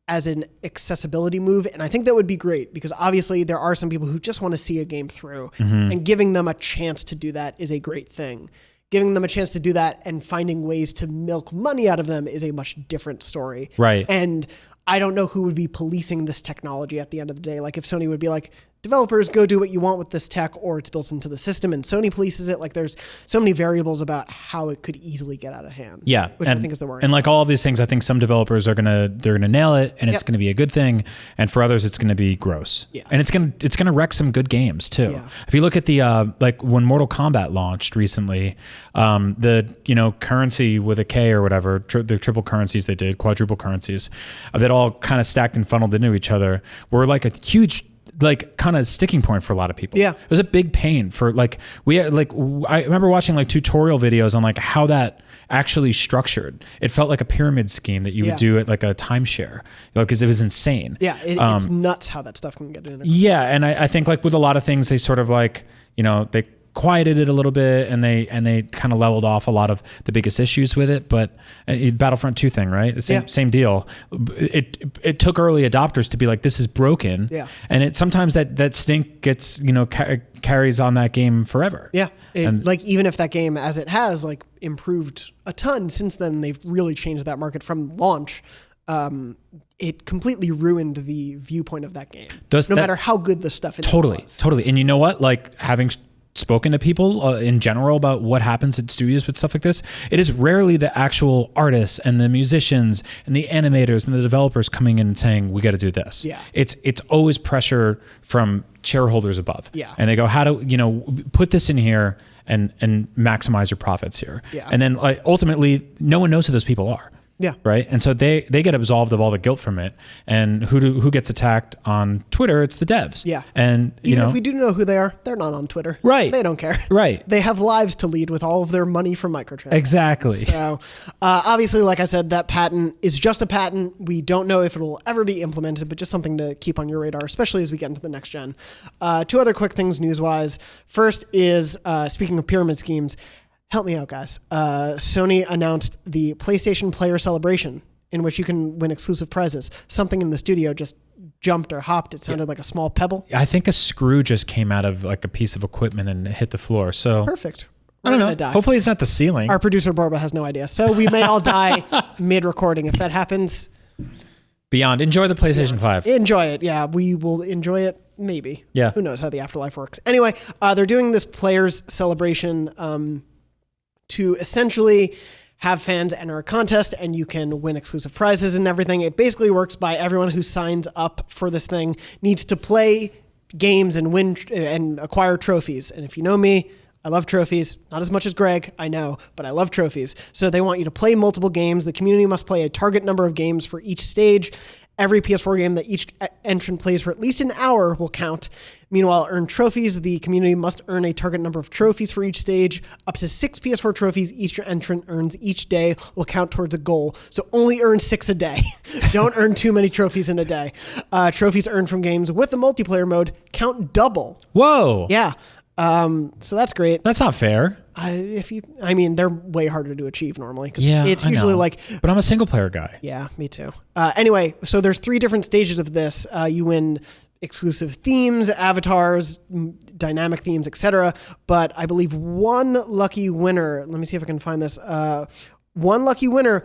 as an accessibility move. And I think that would be great because obviously there are some people who just want to see a game through and giving them a chance to do that is a great thing. Giving them a chance to do that and finding ways to milk money out of them is a much different story. Right. And I don't know who would be policing this technology at the end of the day. Like if Sony would be like, developers, go do what you want with this tech, or it's built into the system and Sony polices it. Like there's so many variables about how it could easily get out of hand. Yeah. Which I think is the worry. And like all of these things, I think some developers they're gonna nail it and it's gonna be a good thing. And for others it's gonna be gross. Yeah. And it's gonna wreck some good games too. Yeah. If you look at the like when Mortal Kombat launched recently, the currency with a K or whatever, the triple currencies they did, quadruple currencies, that all kind of stacked and funneled into each other were like a huge like kind of sticking point for a lot of people. Yeah. It was a big pain for like I remember watching like tutorial videos on like how that actually structured. It felt like a pyramid scheme that you would do at like a timeshare, because it was insane. Yeah, it's nuts how that stuff can get in. Yeah, and I think like with a lot of things they sort of like, they quieted it a little bit and they kind of leveled off a lot of the biggest issues with it. But Battlefront 2 thing, right? The same deal. It took early adopters to be like, this is broken. Yeah. And it sometimes that stink gets, carries on that game forever. Yeah. Like even if that game as it has like improved a ton since then, they've really changed that market from launch. It completely ruined the viewpoint of that game. No matter how good the stuff is. Totally. And you know what? Like having spoken to people in general about what happens at studios with stuff like this, it is rarely the actual artists and the musicians and the animators and the developers coming in and saying, we got to do this. Yeah. It's always pressure from shareholders above. Yeah. And they go, how do, put this in here and maximize your profits here. Yeah. And then ultimately, no one knows who those people are. Yeah. Right. And so they get absolved of all the guilt from it. And who gets attacked on Twitter? It's the devs. Yeah. And even if we do know who they are, they're not on Twitter. Right. They don't care. Right. They have lives to lead with all of their money from microtransactions. Exactly. So obviously, like I said, that patent is just a patent. We don't know if it will ever be implemented, but just something to keep on your radar, especially as we get into the next gen. Two other quick things news-wise. First is, speaking of pyramid schemes, help me out, guys. Sony announced the PlayStation Player Celebration, in which you can win exclusive prizes. Something in the studio just jumped or hopped. It sounded like a small pebble. I think a screw just came out of like a piece of equipment and hit the floor. So perfect. I don't know. Hopefully it's not the ceiling. Our producer Borba has no idea. So we may all die mid-recording. If that happens, Beyond. Enjoy the PlayStation 5. Enjoy it. Yeah, we will enjoy it. Maybe. Yeah. Who knows how the afterlife works. Anyway, they're doing this Players Celebration to essentially have fans enter a contest and you can win exclusive prizes and everything. It basically works by everyone who signs up for this thing needs to play games and win and acquire trophies. And if you know me, I love trophies, not as much as Greg, I know, but I love trophies. So they want you to play multiple games. The community must play a target number of games for each stage. Every PS4 game that each entrant plays for at least an hour will count. Meanwhile, earn trophies. The community must earn a target number of trophies for each stage. Up to 6 PS4 trophies each entrant earns each day will count towards a goal. So only earn 6 a day. Don't earn too many trophies in a day. Trophies earned from games with the multiplayer mode count double. Whoa. Yeah. So that's great. That's not fair. They're way harder to achieve normally. Yeah, it's usually but I'm a single player guy. Yeah, me too. Anyway, so there's 3 different stages of this. You win exclusive themes, avatars, dynamic themes, etc. But I believe one lucky winner. Let me see if I can find this. One lucky winner.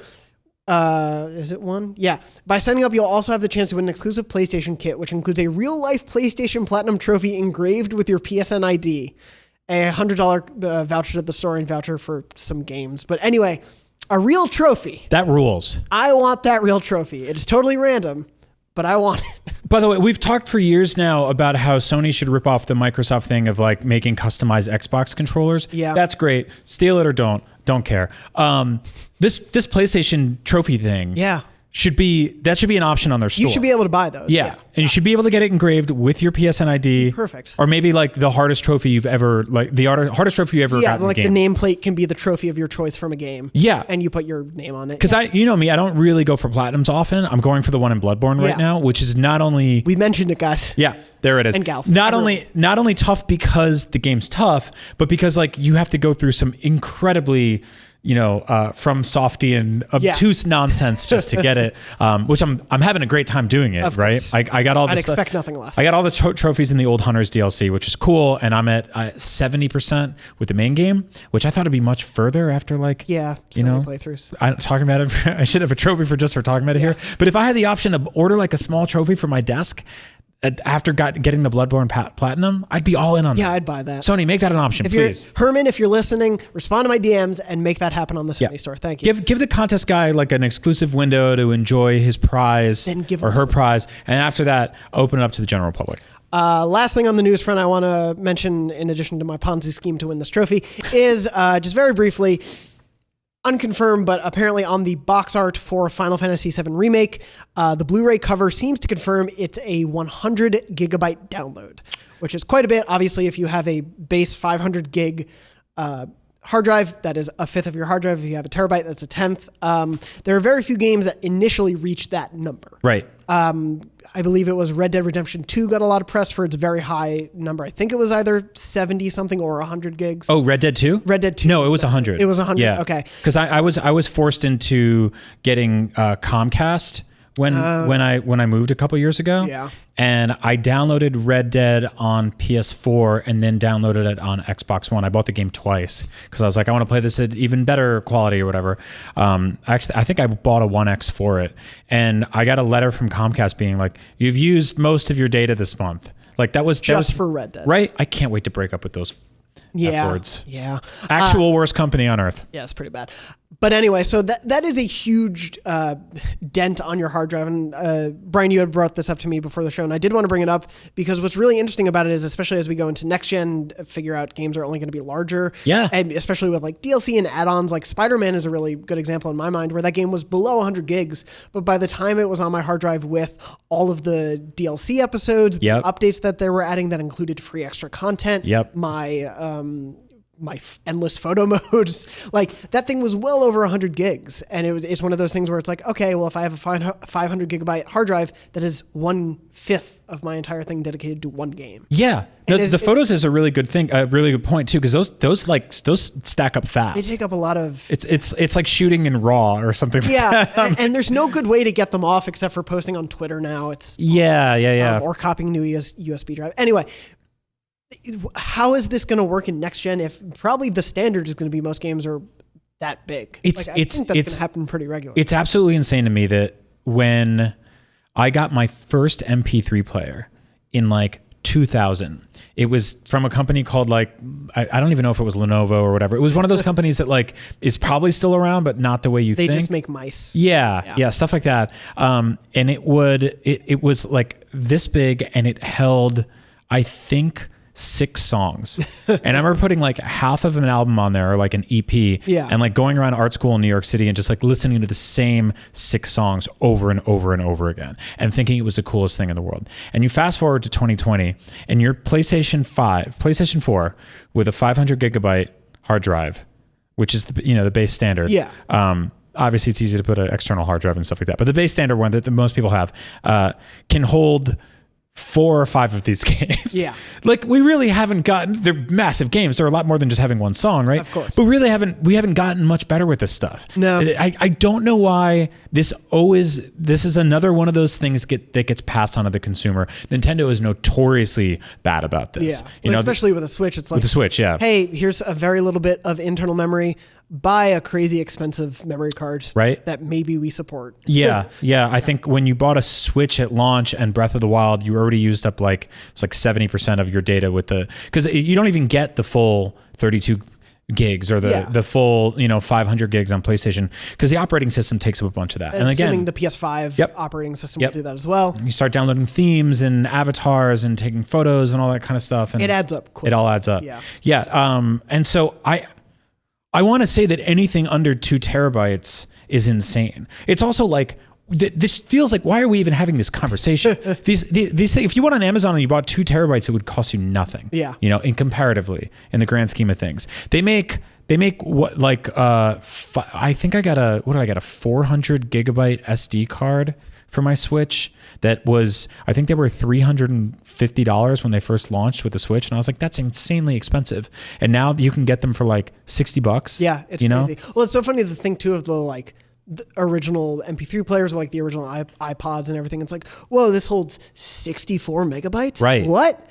Is it one? Yeah. By signing up, you'll also have the chance to win an exclusive PlayStation kit, which includes a real-life PlayStation Platinum trophy engraved with your PSN ID, a $100 voucher to the store and voucher for some games. But anyway, a real trophy. That rules. I want that real trophy. It is totally random, but I want it. By the way, we've talked for years now about how Sony should rip off the Microsoft thing of like making customized Xbox controllers. Yeah. That's great. Steal it or don't care. This PlayStation trophy thing. Yeah. Should be an option on their store. You should be able to buy those. Yeah. And you should be able to get it engraved with your PSN ID. Perfect. Or maybe like the hardest trophy you've ever, like the hardest trophy you ever got in like the game. The nameplate can be the trophy of your choice from a game. Yeah. And you put your name on it. Because you know me, I don't really go for platinums often. I'm going for the one in Bloodborne right now, which is not only... We mentioned it, guys. Yeah, there it is. And gals. Not only tough because the game's tough, but because like you have to go through some incredibly... from softy and obtuse nonsense just to get it, which I'm having a great time doing it, right? I got all this. I'd expect nothing less. I got all the trophies in the Old Hunters DLC, which is cool, and I'm at 70% with the main game, which I thought would be much further after playthroughs. I'm talking about it. I should have a trophy for talking about it here. But if I had the option to order like a small trophy for my desk, after getting the Bloodborne Platinum, I'd be all in on that. Yeah, I'd buy that. Sony, make that an option, please. Herman, if you're listening, respond to my DMs and make that happen on the Sony store. Thank you. Give the contest guy like an exclusive window to enjoy his prize or her prize, and after that, open it up to the general public. Last thing on the news front I want to mention, in addition to my Ponzi scheme to win this trophy, is just very briefly, unconfirmed, but apparently on the box art for Final Fantasy VII Remake, the Blu-ray cover seems to confirm it's a 100 gigabyte download, which is quite a bit. Obviously, if you have a base 500 gig hard drive, that is a fifth of your hard drive. If you have a terabyte, that's a tenth. There are very few games that initially reach that number. Right. I believe it was Red Dead Redemption 2 got a lot of press for its very high number. I think it was either 70 something or 100 gigs. Oh, Red Dead 2? Red Dead 2. No, it was 100. It was 100. Yeah. Okay. Because I was forced into getting Comcast when I moved a couple years ago. Yeah. And I downloaded Red Dead on PS4 and then downloaded it on Xbox One. I bought the game twice because I was like, I want to play this at even better quality or whatever. Actually, I think I bought a 1X for it. And I got a letter from Comcast being like, you've used most of your data this month. Like that was for Red Dead. Right? I can't wait to break up with those F-words. Yeah. Actual worst company on earth. Yeah, it's pretty bad. But anyway, so that is a huge dent on your hard drive. And Brian, you had brought this up to me before the show, and I did want to bring it up because what's really interesting about it is, especially as we go into next gen, figure out games are only going to be larger. Yeah. And especially with like DLC and add-ons, like Spider-Man is a really good example in my mind where that game was below 100 gigs. But by the time it was on my hard drive with all of the DLC episodes, the updates that they were adding that included free extra content, my endless photo modes, like that thing was well over 100 gigs. And it's one of those things where it's like, okay, well, if I have a 500 gigabyte hard drive, that is 1/5 of my entire thing dedicated to one game. Yeah. The photos is a really good thing, a really good point too, because those stack up fast. They take up a lot of... It's like shooting in RAW or something like that. Yeah, and there's no good way to get them off except for posting on Twitter now. It's or copying new USB drive. Anyway, how is this going to work in next gen if probably the standard is going to be most games are that big? I think that's going to happen pretty regularly. It's absolutely insane to me that when I got my first MP3 player in like 2000, it was from a company called like, I don't even know if it was Lenovo or whatever. It was one of those companies that like is probably still around, but not the way you think. They just make mice. Yeah, stuff like that. And it was like this big and it held, I think, 6 songs. And I remember putting like half of an album on there or like an EP and like going around art school in New York City and just like listening to the same 6 songs over and over and over again and thinking it was the coolest thing in the world. And you fast forward to 2020 and your PlayStation 4 with a 500 gigabyte hard drive, which is the base standard. Yeah. Obviously it's easy to put an external hard drive and stuff like that, but the base standard one that most people have can hold 4 or 5 of these games. Yeah. Like we really haven't gotten, they're massive games. They're a lot more than just having one song, right? Of course. But we haven't gotten much better with this stuff. No. I don't know why this is another one of those things that gets passed on to the consumer. Nintendo is notoriously bad about this. Yeah. Especially with a Switch. It's like, with the Switch, yeah. Hey, here's a very little bit of internal memory. Buy a crazy expensive memory card, right? That maybe we support. Yeah. I think when you bought a Switch at launch and Breath of the Wild, you already used up it's like 70% of your data because you don't even get the full 32 gigs or the full 500 gigs on PlayStation because the operating system takes up a bunch of that. And again, assuming the PS5 operating system will do that as well. You start downloading themes and avatars and taking photos and all that kind of stuff, and it adds up. Quick. It all adds up. Yeah. And so I want to say that anything under 2 terabytes is insane. It's also like, this feels like, why are we even having this conversation? These things, if you went on Amazon and you bought 2 terabytes, it would cost you nothing. Yeah. Comparatively, in the grand scheme of things. They make what, like, I think I got a 400 gigabyte SD card for my Switch that was, I think they were $350 when they first launched with the Switch. And I was like, that's insanely expensive. And now you can get them for like $60. Yeah, it's crazy. Well, it's so funny to think too of the original MP3 players, like the original iPods and everything. It's like, whoa, this holds 64 megabytes? Right. What?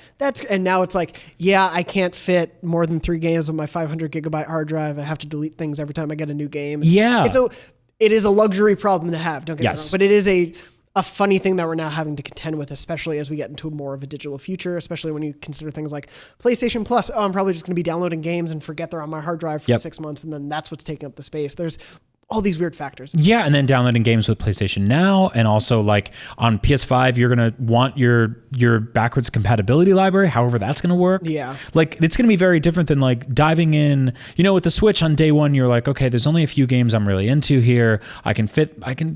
And now it's like, yeah, I can't fit more than 3 games on my 500 gigabyte hard drive. I have to delete things every time I get a new game. Yeah. And so it is a luxury problem to have, don't get me wrong. But it is a a funny thing that we're now having to contend with, especially as we get into more of a digital future, especially when you consider things like PlayStation Plus. Oh, I'm probably just going to be downloading games and forget they're on my hard drive for 6 months, and then that's what's taking up the space. There's all these weird factors. Yeah, and then downloading games with PlayStation Now, and also like on PS5, you're gonna want your backwards compatibility library, however that's gonna work. Yeah. Like it's gonna be very different than like diving in, with the Switch on day one, you're like, okay, there's only a few games I'm really into here. I can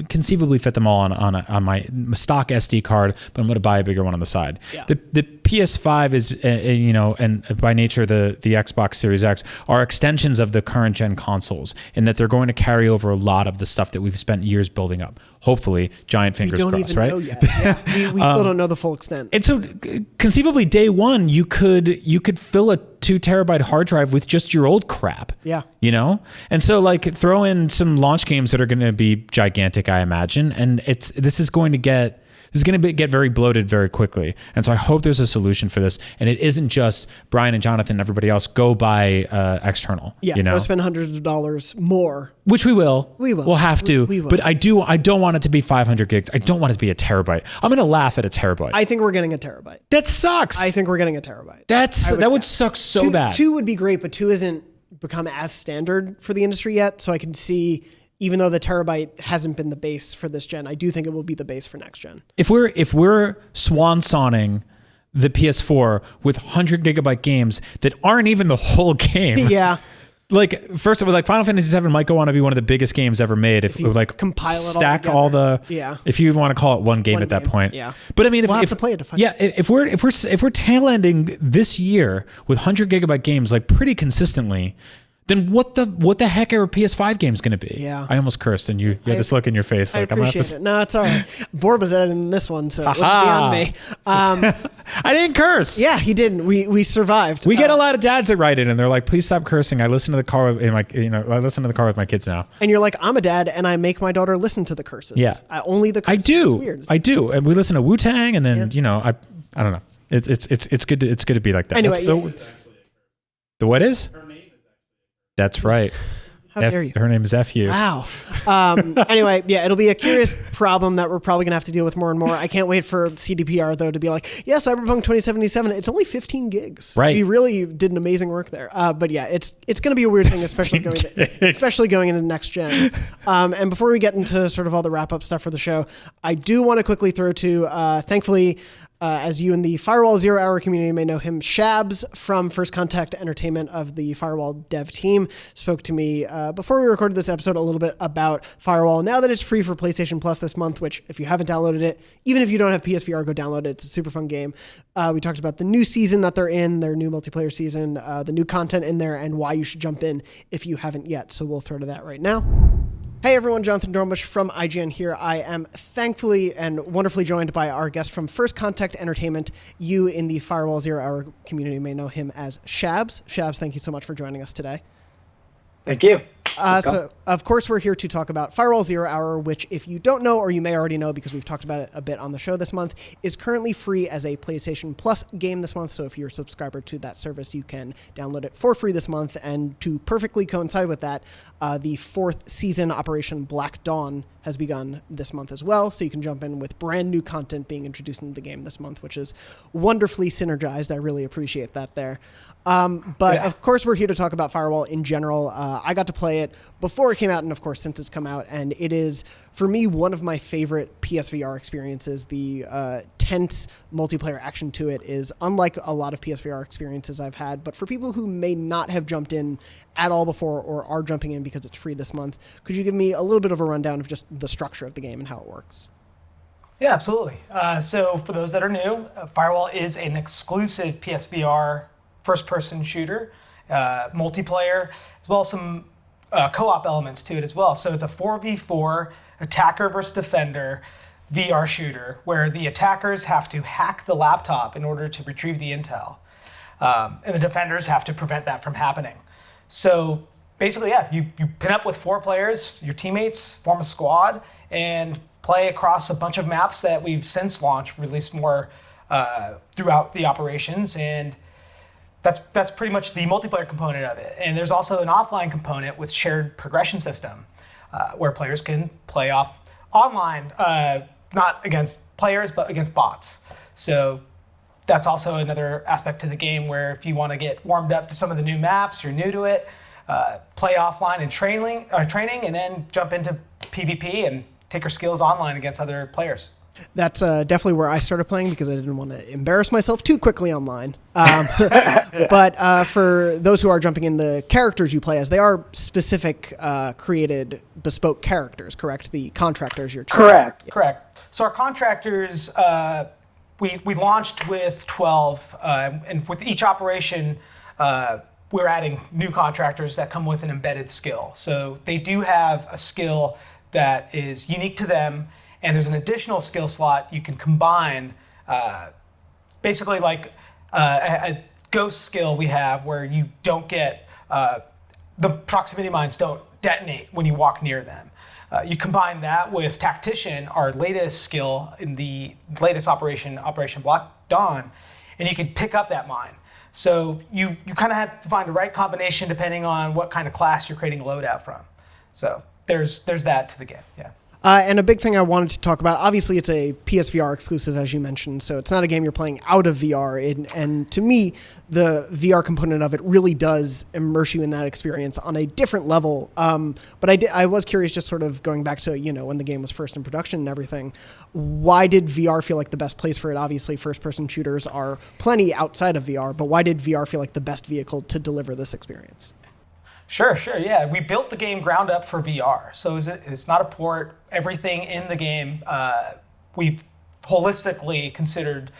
conceivably fit them all on my stock SD card, but I'm gonna buy a bigger one on the side. Yeah. The PS5 is, and by nature the Xbox Series X are extensions of the current gen consoles, in that they're going to carry over a lot of the stuff that we've spent years building up. Hopefully, giant fingers crossed, We don't even right? know yet. Yeah. We still don't know the full extent. And so, conceivably, day one, you could fill a 2 terabyte hard drive with just your old crap. Yeah. And so like throw in some launch games that are going to be gigantic, I imagine, and this is going to get very bloated very quickly. And so I hope there's a solution for this. And it isn't just Brian and Jonathan and everybody else go buy external. Yeah, go spend hundreds of dollars more. Which we will. We will. We'll have to. We will. But I don't want it to be 500 gigs. I don't want it to be a terabyte. I'm going to laugh at a terabyte. I think we're getting a terabyte. That sucks. I think we're getting a terabyte. That would suck so bad. 2 would be great, but 2 isn't become as standard for the industry yet. So I can see, even though the terabyte hasn't been the base for this gen, I do think it will be the base for next gen. If we're swan sonning the PS4 with 100 gigabyte games that aren't even the whole game. Yeah. Like, first of all, like Final Fantasy VII might go on to be one of the biggest games ever made if you like compile it stack all the yeah. If you want to call it one game at that point. Yeah. But I mean, we'll have to play it to find out. If we're tail ending this year with 100 gigabyte games like pretty consistently, then what the heck are PS5 games going to be? Yeah. I almost cursed, and you had this look in your face. Like, I appreciate it. No, it's all right. Borba's editing this one, so it's beyond me. I didn't curse. Yeah, he didn't. We survived. We get a lot of dads that write in, and they're like, "Please stop cursing." I listen to the car I listen to the car with my kids now. And you're like, I'm a dad, and I make my daughter listen to the curses. Yeah, only the curses. I do. It's weird. I do, and we listen to Wu-Tang, and then I don't know. It's good to be like that. Anyway, the what is? That's right. How dare you? Her name is F.U. Wow. Anyway, yeah, it'll be a curious problem that we're probably going to have to deal with more and more. I can't wait for CDPR, though, to be like, yeah, Cyberpunk 2077, it's only 15 gigs. Right. We really did an amazing work there. But yeah, it's going to be a weird thing, especially going into next gen. And before we get into sort of all the wrap-up stuff for the show, I do want to quickly throw to, thankfully, as you in the Firewall Zero Hour community may know him, Shabs from First Contact Entertainment of the Firewall dev team spoke to me before we recorded this episode a little bit about Firewall. Now that it's free for PlayStation Plus this month, which if you haven't downloaded it, even if you don't have PSVR, go download it. It's a super fun game. We talked about the new season that they're in, their new multiplayer season, the new content in there, and why you should jump in if you haven't yet. So we'll throw to that right now. Hey everyone, Jonathon Dornbush from IGN here. I am thankfully and wonderfully joined by our guest from First Contact Entertainment. You in the Firewall Zero Hour community may know him as Shabs. Shabs, thank you so much for joining us today. Thank you. So, of course, we're here to talk about Firewall Zero Hour, which, if you don't know, or you may already know because we've talked about it a bit on the show this month, is currently free as a PlayStation Plus game this month. So if you're a subscriber to that service, you can download it for free this month. And to perfectly coincide with that, the 4th season, Operation Black Dawn, has begun this month as well. So you can jump in with brand new content being introduced into the game this month, which is wonderfully synergized. I really appreciate that there. But of course, we're here to talk about Firewall in general. I got to play it before it came out, and of course, since it's come out, and it is, for me, one of my favorite PSVR experiences. The tense multiplayer action to it is unlike a lot of PSVR experiences I've had, but for people who may not have jumped in at all before or are jumping in because it's free this month, could you give me a little bit of a rundown of just the structure of the game and how it works? Yeah, absolutely. So for those that are new, Firewall is an exclusive PSVR first-person shooter, multiplayer, as well as some co-op elements to it as well. So it's a 4v4 attacker versus defender VR shooter where the attackers have to hack the laptop in order to retrieve the intel. And the defenders have to prevent that from happening. So basically, yeah, you pin up with 4 players, your teammates, form a squad, and play across a bunch of maps that we've since launched, released more throughout the operations, and that's pretty much the multiplayer component of it. And there's also an offline component with shared progression system where players can play off online not against players, but against bots. So that's also another aspect to the game where if you want to get warmed up to some of the new maps, you're new to it, play offline and training, and then jump into PvP and take your skills online against other players. That's definitely where I started playing because I didn't want to embarrass myself too quickly online. But for those who are jumping in, the characters you play as, they are specific created bespoke characters, correct? The contractors you're choosing. Correct. Yeah. Correct. So our contractors, we launched with 12, and with each operation, we're adding new contractors that come with an embedded skill. So they do have a skill that is unique to them, and there's an additional skill slot you can combine, basically like a ghost skill we have where you don't get, the proximity mines don't detonate when you walk near them. You combine that with Tactician, our latest skill in the latest Operation Black Dawn, and you can pick up that mine. So you kind of have to find the right combination depending on what kind of class you're creating a loadout from. So there's that to the game, yeah. And a big thing I wanted to talk about, obviously it's a PSVR exclusive, as you mentioned, so it's not a game you're playing out of VR. And to me, the VR component of it really does immerse you in that experience on a different level. But I was curious, just sort of going back to, when the game was first in production and everything, why did VR feel like the best place for it? Obviously, first-person shooters are plenty outside of VR, but why did VR feel like the best vehicle to deliver this experience? Sure, yeah. We built the game ground up for VR, so it's not a port. Everything in the game we've holistically considered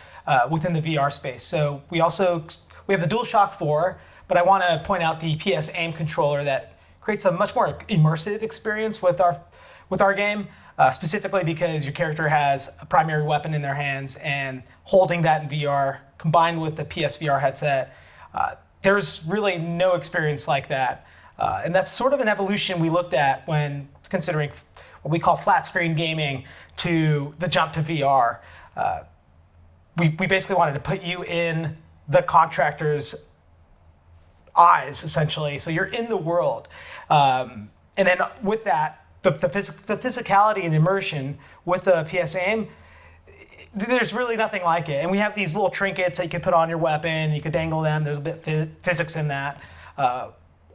within the VR space. So we have the DualShock 4, but I want to point out the PS Aim controller that creates a much more immersive experience with our game, specifically because your character has a primary weapon in their hands, and holding that in VR combined with the PSVR headset, there's really no experience like that. And that's sort of an evolution we looked at when considering what we call flat screen gaming to the jump to VR. We basically wanted to put you in the contractor's eyes, essentially. So you're in the world. And then with that, the physicality and immersion with the PS Aim, there's really nothing like it. And we have these little trinkets that you can put on your weapon. You could dangle them. There's a bit of physics in that.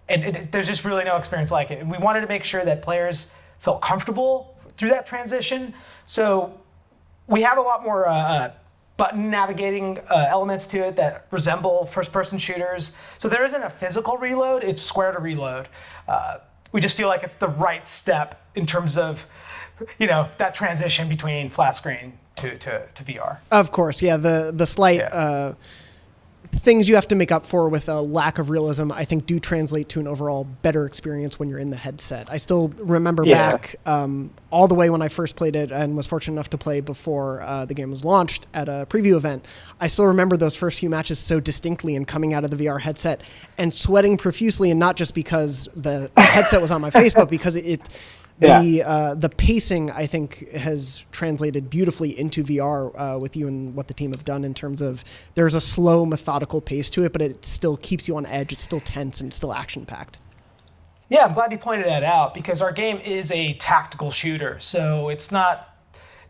And there's just really no experience like it. And we wanted to make sure that players felt comfortable through that transition. So we have a lot more button navigating elements to it that resemble first-person shooters. So there isn't a physical reload, it's square to reload. We just feel like it's the right step in terms of, that transition between flat screen to VR. Of course, yeah. The slight things you have to make up for with a lack of realism, I think, do translate to an overall better experience when you're in the headset. I still remember back all the way when I first played it and was fortunate enough to play before the game was launched at a preview event. I still remember those first few matches so distinctly, and coming out of the VR headset and sweating profusely, and not just because the headset was on my face, but because the pacing, I think, has translated beautifully into VR with you and what the team have done in terms of there's a slow, methodical pace to it, but it still keeps you on edge. It's still tense and still action-packed. Yeah, I'm glad you pointed that out because our game is a tactical shooter. So it's not,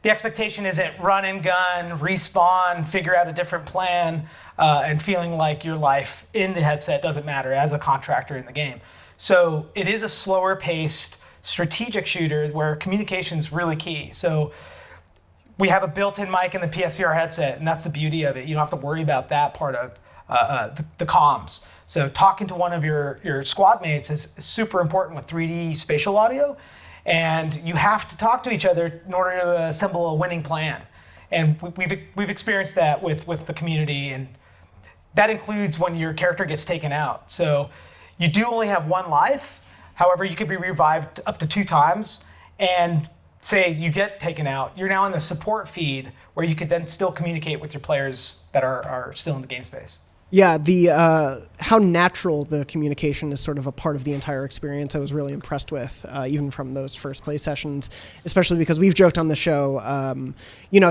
the expectation isn't run and gun, respawn, figure out a different plan, and feeling like your life in the headset doesn't matter as a contractor in the game. So it is a slower paced, strategic shooter where communication is really key. So we have a built-in mic in the PSVR headset, and that's the beauty of it. You don't have to worry about that part of the comms. So talking to one of your squad mates is super important with 3D spatial audio, and you have to talk to each other in order to assemble a winning plan. And we've experienced that with the community, and that includes when your character gets taken out. So you do only have one life. However, you could be revived up to 2 times, and say you get taken out, you're now in the support feed where you could then still communicate with your players that are still in the game space. Yeah, the how natural the communication is sort of a part of the entire experience. I was really impressed with, even from those first play sessions, especially because we've joked on the show.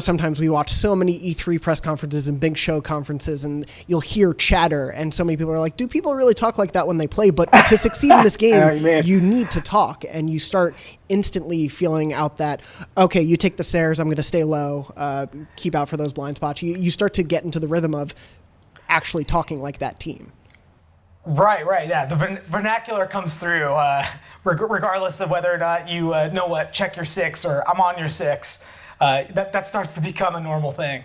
Sometimes we watch so many E3 press conferences and big show conferences, and you'll hear chatter, and so many people are like, "Do people really talk like that when they play?" But to succeed in this game, you need to talk, and you start instantly feeling out that, okay, you take the stairs, I'm going to stay low, keep out for those blind spots. You start to get into the rhythm of actually talking like that team. Right. Yeah, the vernacular comes through, regardless of whether or not you know what, check your six or I'm on your six. That starts to become a normal thing.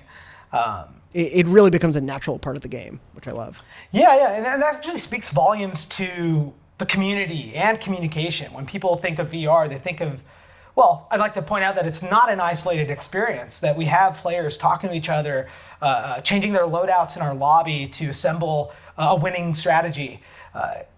It really becomes a natural part of the game, which I love. Yeah, and that actually speaks volumes to the community and communication. When people think of VR, they think of, well, I'd like to point out that it's not an isolated experience, that we have players talking to each other, changing their loadouts in our lobby to assemble a winning strategy.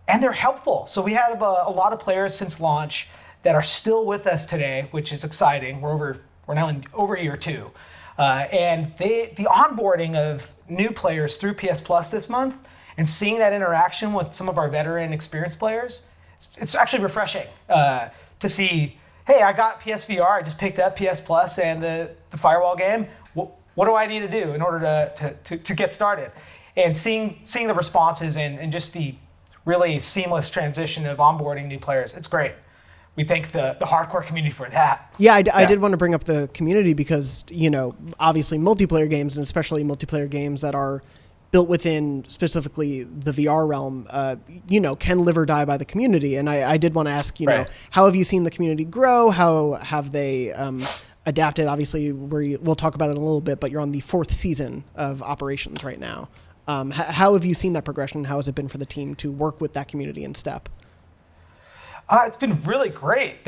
And they're helpful. So we have a lot of players since launch that are still with us today, which is exciting. We're now in over year 2. And the onboarding of new players through PS Plus this month and seeing that interaction with some of our veteran experienced players, it's actually refreshing to see, hey, I got PSVR, I just picked up PS Plus and the Firewall game. What do I need to do in order to get started? And seeing the responses and just the really seamless transition of onboarding new players, it's great. We thank the hardcore community for that. Yeah, I did want to bring up the community because, obviously multiplayer games, and especially multiplayer games that are built within specifically the VR realm, can live or die by the community. And I did want to ask, how have you seen the community grow? How have they adapted? Obviously, we'll talk about it in a little bit, but you're on the 4th season of operations right now. How have you seen that progression? How has it been for the team to work with that community in step? It's been really great.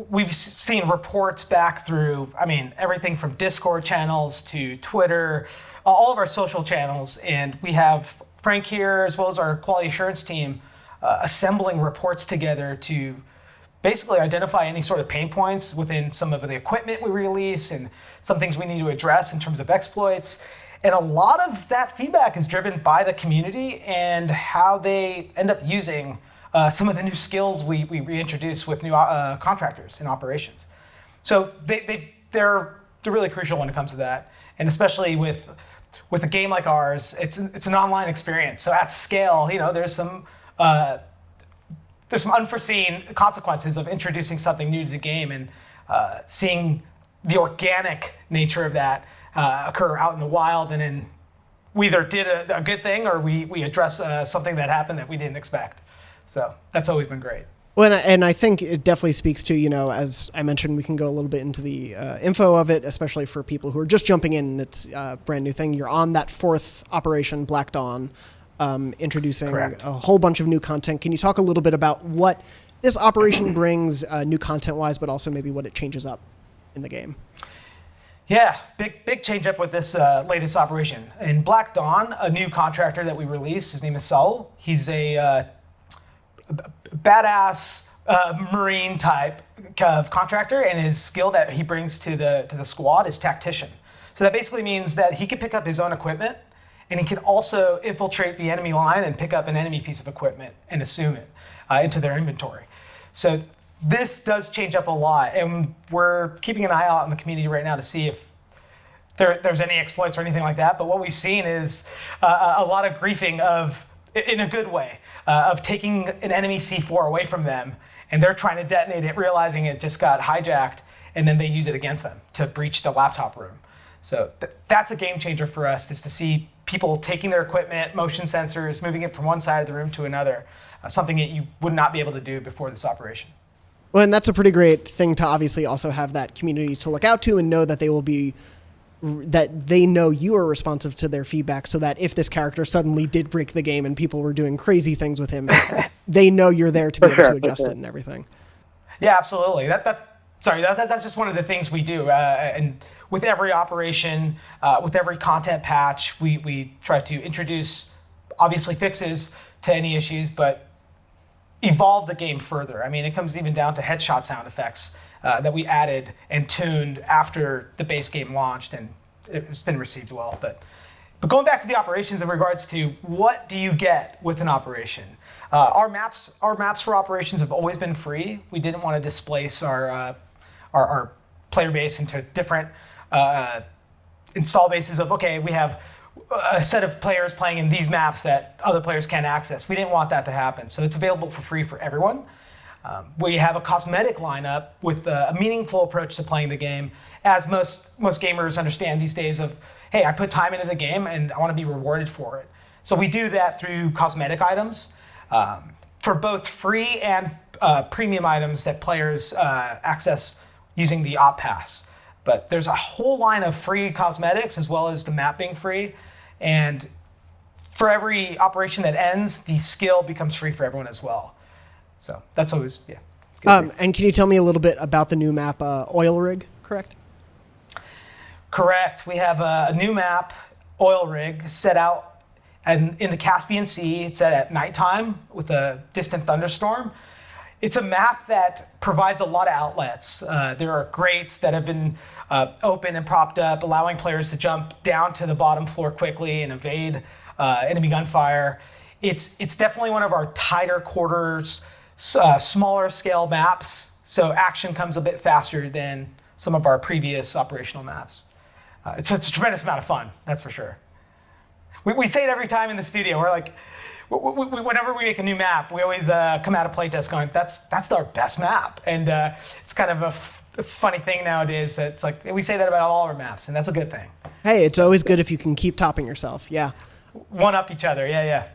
We've seen reports back through, everything from Discord channels to Twitter, all of our social channels. And we have Frank here, as well as our quality assurance team, assembling reports together to basically identify any sort of pain points within some of the equipment we release and some things we need to address in terms of exploits. And a lot of that feedback is driven by the community and how they end up using some of the new skills we reintroduce with new contractors in operations. So they're really crucial when it comes to that. And especially with a game like ours, it's an online experience. So at scale, there's some unforeseen consequences of introducing something new to the game, and seeing the organic nature of that occur out in the wild, and then we either did a good thing or we address something that happened that we didn't expect. So that's always been great. Well, and I think it definitely speaks to, as I mentioned, we can go a little bit into the info of it, especially for people who are just jumping in. It's a brand new thing. You're on that 4th operation, Black Dawn, introducing Correct. a whole bunch of new content. Can you talk a little bit about what this operation brings new content-wise, but also maybe what it changes up in the game? Yeah, big change up with this latest operation. In Black Dawn, a new contractor that we released, his name is Saul. He's a badass Marine type of contractor, and his skill that he brings to the squad is tactician. So that basically means that he can pick up his own equipment, and he can also infiltrate the enemy line and pick up an enemy piece of equipment and assume it into their inventory. So this does change up a lot, and we're keeping an eye out in the community right now to see if there's any exploits or anything like that. But what we've seen is a lot of griefing in a good way, of taking an enemy C4 away from them, and they're trying to detonate it, realizing it just got hijacked, and then they use it against them to breach the laptop room. So that's a game changer for us, is to see people taking their equipment, motion sensors, moving it from one side of the room to another, something that you would not be able to do before this operation. Well, and that's a pretty great thing to obviously also have that community to look out to and know that they know you are responsive to their feedback, so that if this character suddenly did break the game and people were doing crazy things with him, they know you're there to be able to adjust it and everything. Yeah, absolutely. That's just one of the things we do. And with every operation, with every content patch, we try to introduce, obviously, fixes to any issues, but evolve the game further. It comes even down to headshot sound effects that we added and tuned after the base game launched, and it's been received well. But But going back to the operations in regards to what do you get with an operation? Our maps for operations have always been free. We didn't want to displace our player base into different install bases of, okay, we have a set of players playing in these maps that other players can't access. We didn't want that to happen. So it's available for free for everyone. We have a cosmetic lineup with a meaningful approach to playing the game, as most gamers understand these days of, hey, I put time into the game and I want to be rewarded for it. So we do that through cosmetic items for both free and premium items that players access using the Op Pass. But there's a whole line of free cosmetics as well as the map being free. And for every operation that ends, the skill becomes free for everyone as well. So that's always, yeah. And can you tell me a little bit about the new map, Oil Rig, correct? Correct. We have a new map, Oil Rig, set out in the Caspian Sea. It's set at nighttime with a distant thunderstorm. It's a map that provides a lot of outlets. There are grates that have been open and propped up, allowing players to jump down to the bottom floor quickly and evade enemy gunfire. It's definitely one of our tighter quarters, smaller scale maps, so action comes a bit faster than some of our previous operational maps. It's a tremendous amount of fun, that's for sure. We say it every time in the studio. We're like, whenever we make a new map, we always come out of playtest going, that's our best map. And it's kind of a funny thing nowadays that it's like, we say that about all our maps, and that's a good thing. Hey, it's always good if you can keep topping yourself, yeah. One up each other, yeah.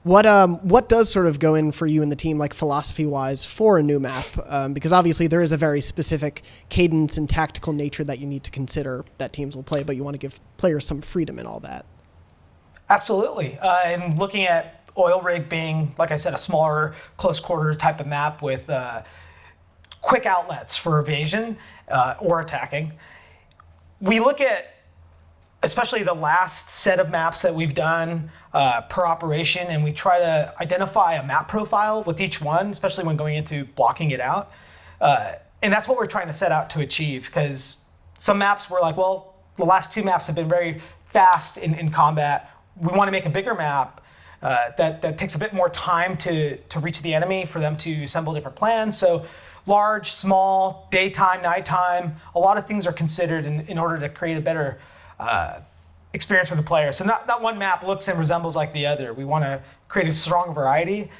What does sort of go in for you and the team, like philosophy-wise, for a new map? Because obviously there is a very specific cadence and tactical nature that you need to consider that teams will play, but you want to give players some freedom in all that. Absolutely. And looking at Oil Rig being, like I said, a smaller, close-quarter type of map with quick outlets for evasion or attacking, we look at especially the last set of maps that we've done per operation, and we try to identify a map profile with each one, especially when going into blocking it out. And that's what we're trying to set out to achieve, because some maps we're like, well, the last two maps have been very fast in combat. We want to make a bigger map that takes a bit more time to reach the enemy for them to assemble different plans. So large, small, daytime, nighttime, a lot of things are considered in order to create a better experience for the player. So not one map looks and resembles like the other. We want to create a strong variety.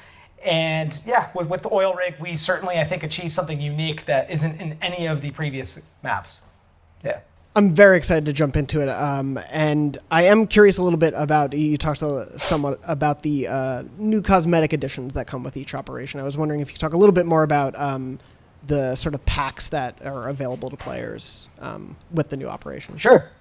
And yeah, with the Oil Rig, we certainly, I think, achieved something unique that isn't in any of the previous maps. Yeah. I'm very excited to jump into it. And I am curious a little bit about, you talked somewhat about the new cosmetic additions that come with each operation. I was wondering if you could talk a little bit more about the sort of packs that are available to players with the new operation. Sure.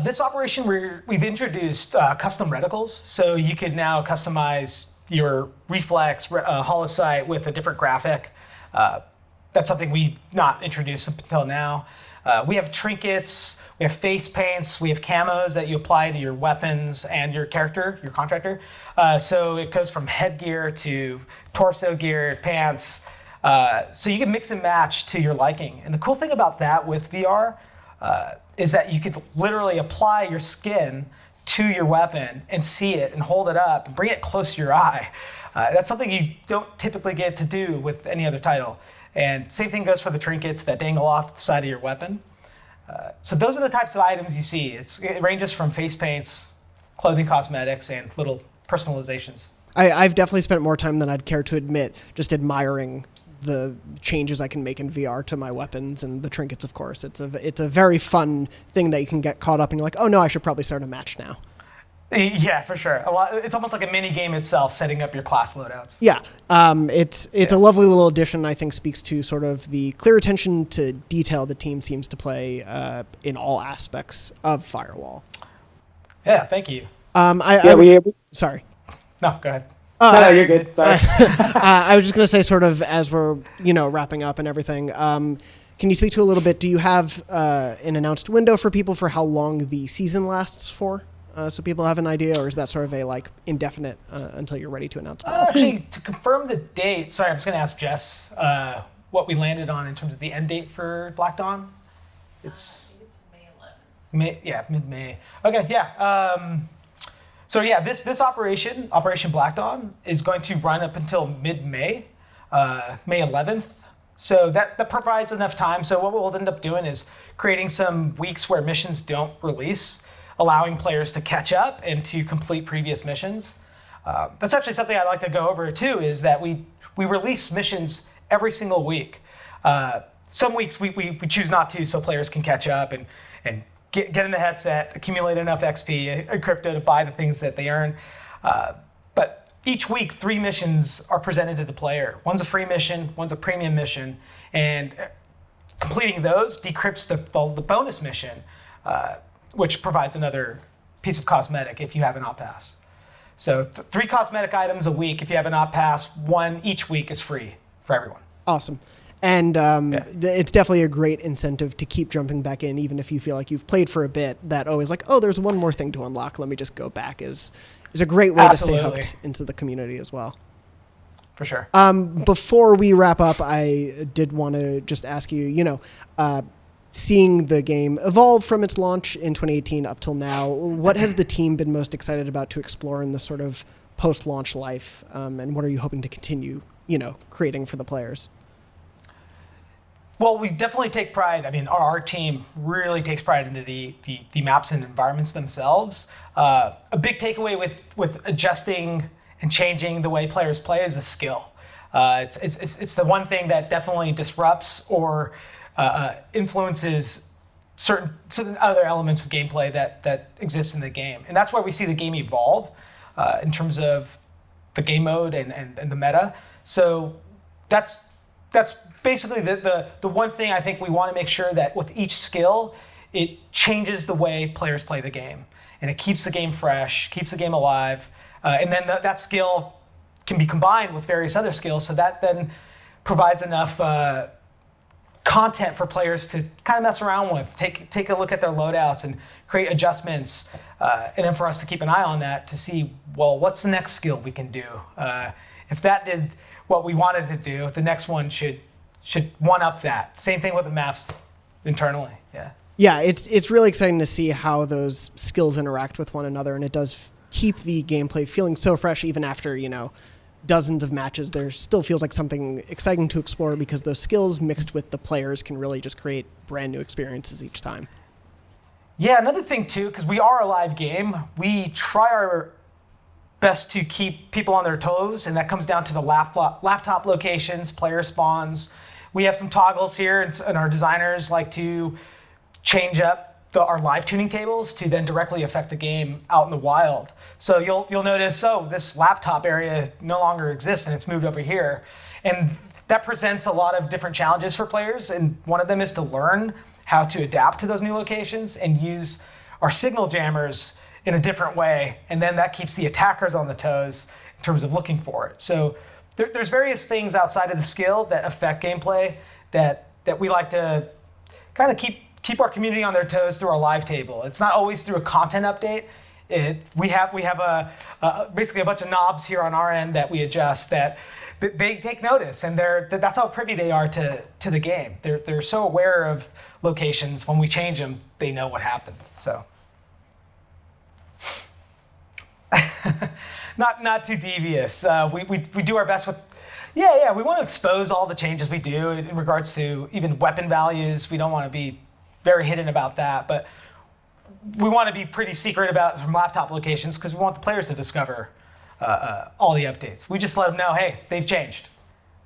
This operation, we've introduced custom reticles, so you could now customize your reflex holosight with a different graphic. That's something we've not introduced up until now. We have trinkets, we have face paints, we have camos that you apply to your weapons and your character, your contractor. So it goes from headgear to torso gear, pants. So you can mix and match to your liking. And the cool thing about that with VR is that you could literally apply your skin to your weapon and see it and hold it up and bring it close to your eye. That's something you don't typically get to do with any other title. And same thing goes for the trinkets that dangle off the side of your weapon. So those are the types of items you see. It ranges from face paints, clothing cosmetics, and little personalizations. I've definitely spent more time than I'd care to admit just admiring the changes I can make in VR to my weapons and the trinkets, of course. It's a very fun thing that you can get caught up and you're like, oh no, I should probably start a match now. Yeah, for sure. It's almost like a mini game itself, setting up your class loadouts. Yeah, it's a lovely little addition. I think speaks to sort of the clear attention to detail the team seems to play in all aspects of Firewall. Yeah, thank you. Sorry. No, go ahead. No, you're good. Sorry. I was just going to say, sort of as we're wrapping up and everything. Can you speak to a little bit? Do you have an announced window for people for how long the season lasts for? So people have an idea, or is that sort of a indefinite until you're ready to announce? Actually, to confirm the date, sorry, I'm just going to ask Jess what we landed on in terms of the end date for Black Dawn. It's May 11th. Mid-May. Okay, so this Operation Black Dawn is going to run up until mid-May, May 11th. So that provides enough time. So what we'll end up doing is creating some weeks where missions don't release, allowing players to catch up and to complete previous missions. That's actually something I'd like to go over too, is that we release missions every single week. Some weeks we choose not to, so players can catch up and get in the headset, accumulate enough XP and crypto to buy the things that they earn. But each week, 3 missions are presented to the player. One's a free mission, one's a premium mission, and completing those decrypts the bonus mission, which provides another piece of cosmetic if you have an op pass. So 3 cosmetic items a week if you have an op pass. 1 each week is free for everyone. Awesome. And it's definitely a great incentive to keep jumping back in, even if you feel like you've played for a bit. That always like, oh, there's one more thing to unlock. Let me just go back is a great way to stay hooked into the community as well. For sure. Before we wrap up, I did want to just ask you, seeing the game evolve from its launch in 2018 up till now, what has the team been most excited about to explore in the sort of post-launch life? And what are you hoping to continue, creating for the players? Well, we definitely take pride. I mean, our team really takes pride into the maps and environments themselves. A big takeaway with adjusting and changing the way players play is a skill. It's the one thing that definitely disrupts or influences certain other elements of gameplay that exist in the game. And that's why we see the game evolve in terms of the game mode and the meta. So that's basically the one thing I think we want to make sure that with each skill, it changes the way players play the game. And it keeps the game fresh, keeps the game alive. And then that skill can be combined with various other skills. So that then provides enough content for players to kind of mess around with, take a look at their loadouts and create adjustments. And then for us to keep an eye on that to see, well, what's the next skill we can do? If that did what we wanted to do, the next one should one up that. Same thing with the maps internally. Yeah, it's really exciting to see how those skills interact with one another, and it does keep the gameplay feeling so fresh even after, dozens of matches. There still feels like something exciting to explore because those skills mixed with the players can really just create brand new experiences each time. Yeah, another thing too, because we are a live game, we try our best to keep people on their toes, and that comes down to the laptop locations, player spawns. We have some toggles here, and our designers like to change up our live tuning tables to then directly affect the game out in the wild. So you'll notice, this laptop area no longer exists and it's moved over here. And that presents a lot of different challenges for players, and one of them is to learn how to adapt to those new locations and use our signal jammers in a different way, and then that keeps the attackers on the toes in terms of looking for it. So there's various things outside of the skill that affect gameplay that we like to kind of keep our community on their toes through our live table. It's not always through a content update. We have basically a bunch of knobs here on our end that we adjust that they take notice, and that's how privy they are to the game. They're so aware of locations. When we change them, they know what happened. So. Not too devious. We do our best with. We want to expose all the changes we do in regards to even weapon values. We don't want to be very hidden about that, but we want to be pretty secret about some laptop locations because we want the players to discover all the updates. We just let them know, hey, they've changed.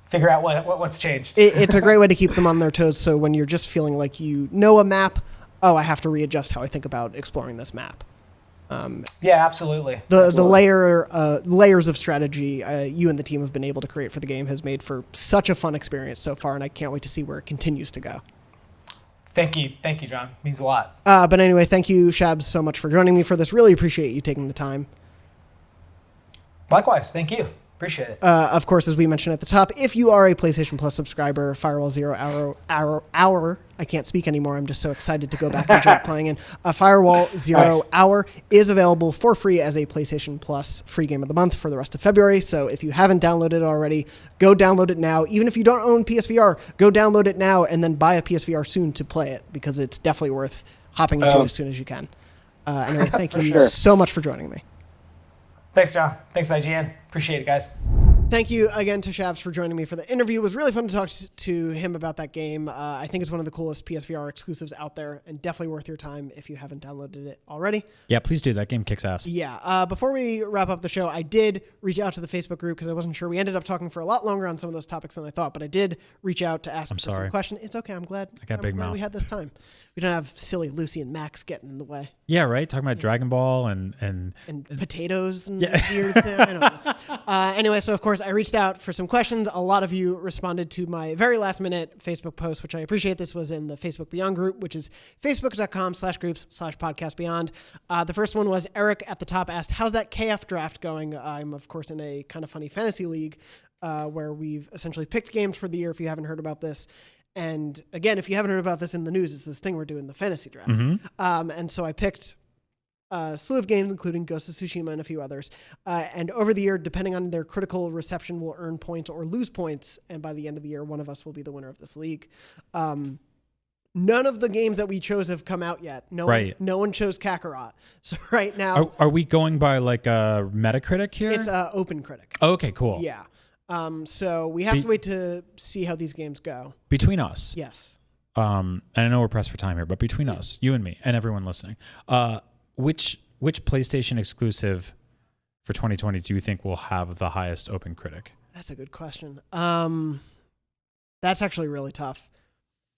Figure out what's changed. It's a great way to keep them on their toes. So when you're just feeling like you know a map, I have to readjust how I think about exploring this map. Absolutely. The layers of strategy you and the team have been able to create for the game has made for such a fun experience so far, and I can't wait to see where it continues to go. Thank you, John. It means a lot. But anyway, thank you, Shabs, so much for joining me for this. Really appreciate you taking the time. Likewise, thank you. Appreciate it. Of course, as we mentioned at the top, if you are a PlayStation Plus subscriber, Firewall Zero Hour, I can't speak anymore. I'm just so excited to go back and enjoy playing in. Firewall Zero Hour is available for free as a PlayStation Plus free game of the month for the rest of February. So if you haven't downloaded it already, go download it now. Even if you don't own PSVR, go download it now and then buy a PSVR soon to play it, because it's definitely worth hopping into it as soon as you can. Anyway, thank you sure. so much for joining me. Thanks, John. Thanks, IGN. Appreciate it, guys. Thank you again to Shabs for joining me for the interview. It was really fun to talk to him about that game. I think it's one of the coolest PSVR exclusives out there and definitely worth your time if you haven't downloaded it already. Yeah, please do. That game kicks ass. Yeah. Before we wrap up the show, I did reach out to the Facebook group because I wasn't sure. We ended up talking for a lot longer on some of those topics than I thought, but I did reach out to ask for some questions. It's okay. I'm glad. I got big mouth. We had this time. We don't have silly Lucy and Max getting in the way. Yeah, right? Talking about Dragon Ball and potatoes and weird thing. I don't know. Anyway, so of course I reached out for some questions. A lot of you responded to my very last minute Facebook post, which I appreciate. This was in the Facebook Beyond group, which is facebook.com/groups/podcastbeyond. The first one was Eric at the top asked, how's that KF draft going? I'm of course in a kind of funny fantasy league where we've essentially picked games for the year, if you haven't heard about this. And again, if you haven't heard about this in the news, it's this thing we're doing, the fantasy draft. And so I picked a slew of games, including Ghost of Tsushima and a few others. And over the year, depending on their critical reception, will earn points or lose points. And by the end of the year, one of us will be the winner of this league. None of the games that we chose have come out yet. No one chose Kakarot. So right now... Are we going by like a Metacritic here? It's OpenCritic. Oh, okay, cool. Yeah. So we have to wait to see how these games go. Between us. Yes. And I know we're pressed for time here, but between us, you and me, and everyone listening, which PlayStation exclusive for 2020 do you think will have the highest OpenCritic? That's a good question. That's actually really tough.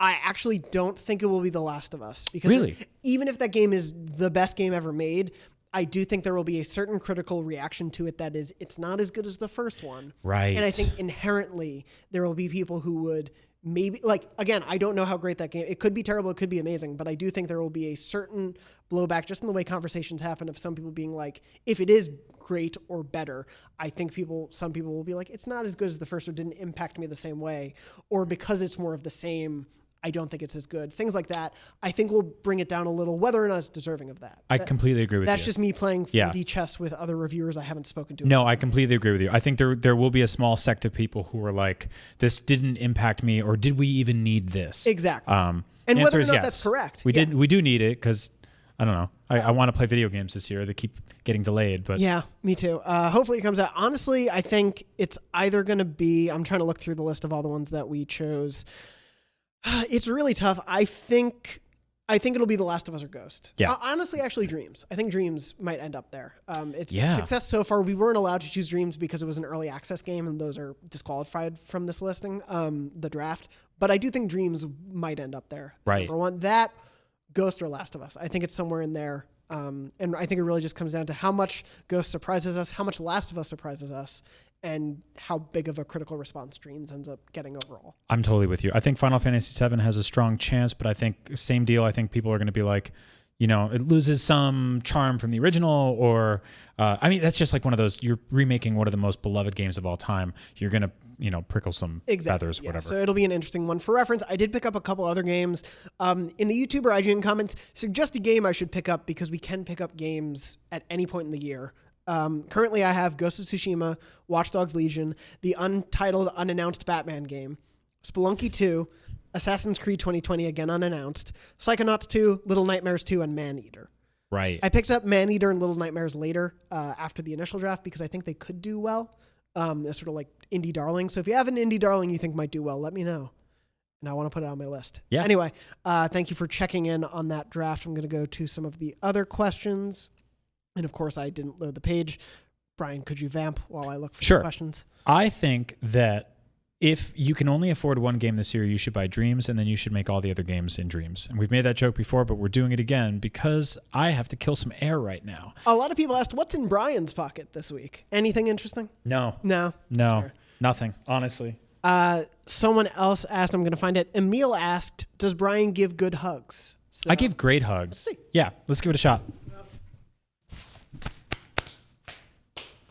I actually don't think it will be The Last of Us. Because even if that game is the best game ever made, I do think there will be a certain critical reaction to it that is, it's not as good as the first one. Right. And I think inherently there will be people who would maybe, like, again, I don't know how great that game, it could be terrible, it could be amazing, but I do think there will be a certain blowback just in the way conversations happen of some people being like, if it is great or better, I think some people will be like, it's not as good as the first or didn't impact me the same way. Or because it's more of the same, I don't think it's as good. Things like that, I think will bring it down a little, whether or not it's deserving of that. I completely agree with you. That's just me playing 4D chess with other reviewers I haven't spoken to. No, I completely agree with you. I think there will be a small sect of people who are like, this didn't impact me, or did we even need this? Exactly. And whether or not that's correct. We do need it because, I don't know, I want to play video games this year. They keep getting delayed. But yeah, me too. Hopefully it comes out. Honestly, I think it's either going to be, I'm trying to look through the list of all the ones that we chose. It's really tough. I think it'll be The Last of Us or Ghost. Yeah. Honestly, actually, Dreams. I think Dreams might end up there. It's success so far. We weren't allowed to choose Dreams because it was an early access game, and those are disqualified from this listing, the draft. But I do think Dreams might end up there. Right. Number one, that, Ghost or Last of Us. I think it's somewhere in there. And I think it really just comes down to how much Ghost surprises us, how much Last of Us surprises us, and how big of a critical response Dreams ends up getting overall. I'm totally with you. I think Final Fantasy VII has a strong chance, but I think same deal. I think people are going to be like, you know, it loses some charm from the original, or I mean, that's just like one of those, you're remaking one of the most beloved games of all time. You're going to, you know, prickle some feathers, whatever. So it'll be an interesting one. For reference, I did pick up a couple other games. In the YouTube or IGN comments, suggest a game I should pick up because we can pick up games at any point in the year. Currently, I have Ghost of Tsushima, Watch Dogs Legion, the untitled, unannounced Batman game, Spelunky 2, Assassin's Creed 2020, again unannounced, Psychonauts 2, Little Nightmares 2, and Maneater. Right. I picked up Maneater and Little Nightmares later after the initial draft because I think they could do well. They're sort of like indie darling. So if you have an indie darling you think might do well, let me know. And I want to put it on my list. Yeah. Anyway, thank you for checking in on that draft. I'm going to go to some of the other questions. And of course, I didn't load the page. Brian, could you vamp while I look for the questions? I think that if you can only afford one game this year, you should buy Dreams, and then you should make all the other games in Dreams. And we've made that joke before, but we're doing it again because I have to kill some air right now. A lot of people asked, what's in Brian's pocket this week? Anything interesting? No. No. Nothing, honestly. Someone else asked, I'm going to find it. Emil asked, does Brian give good hugs? So, I give great hugs. Let's see. Yeah, let's give it a shot.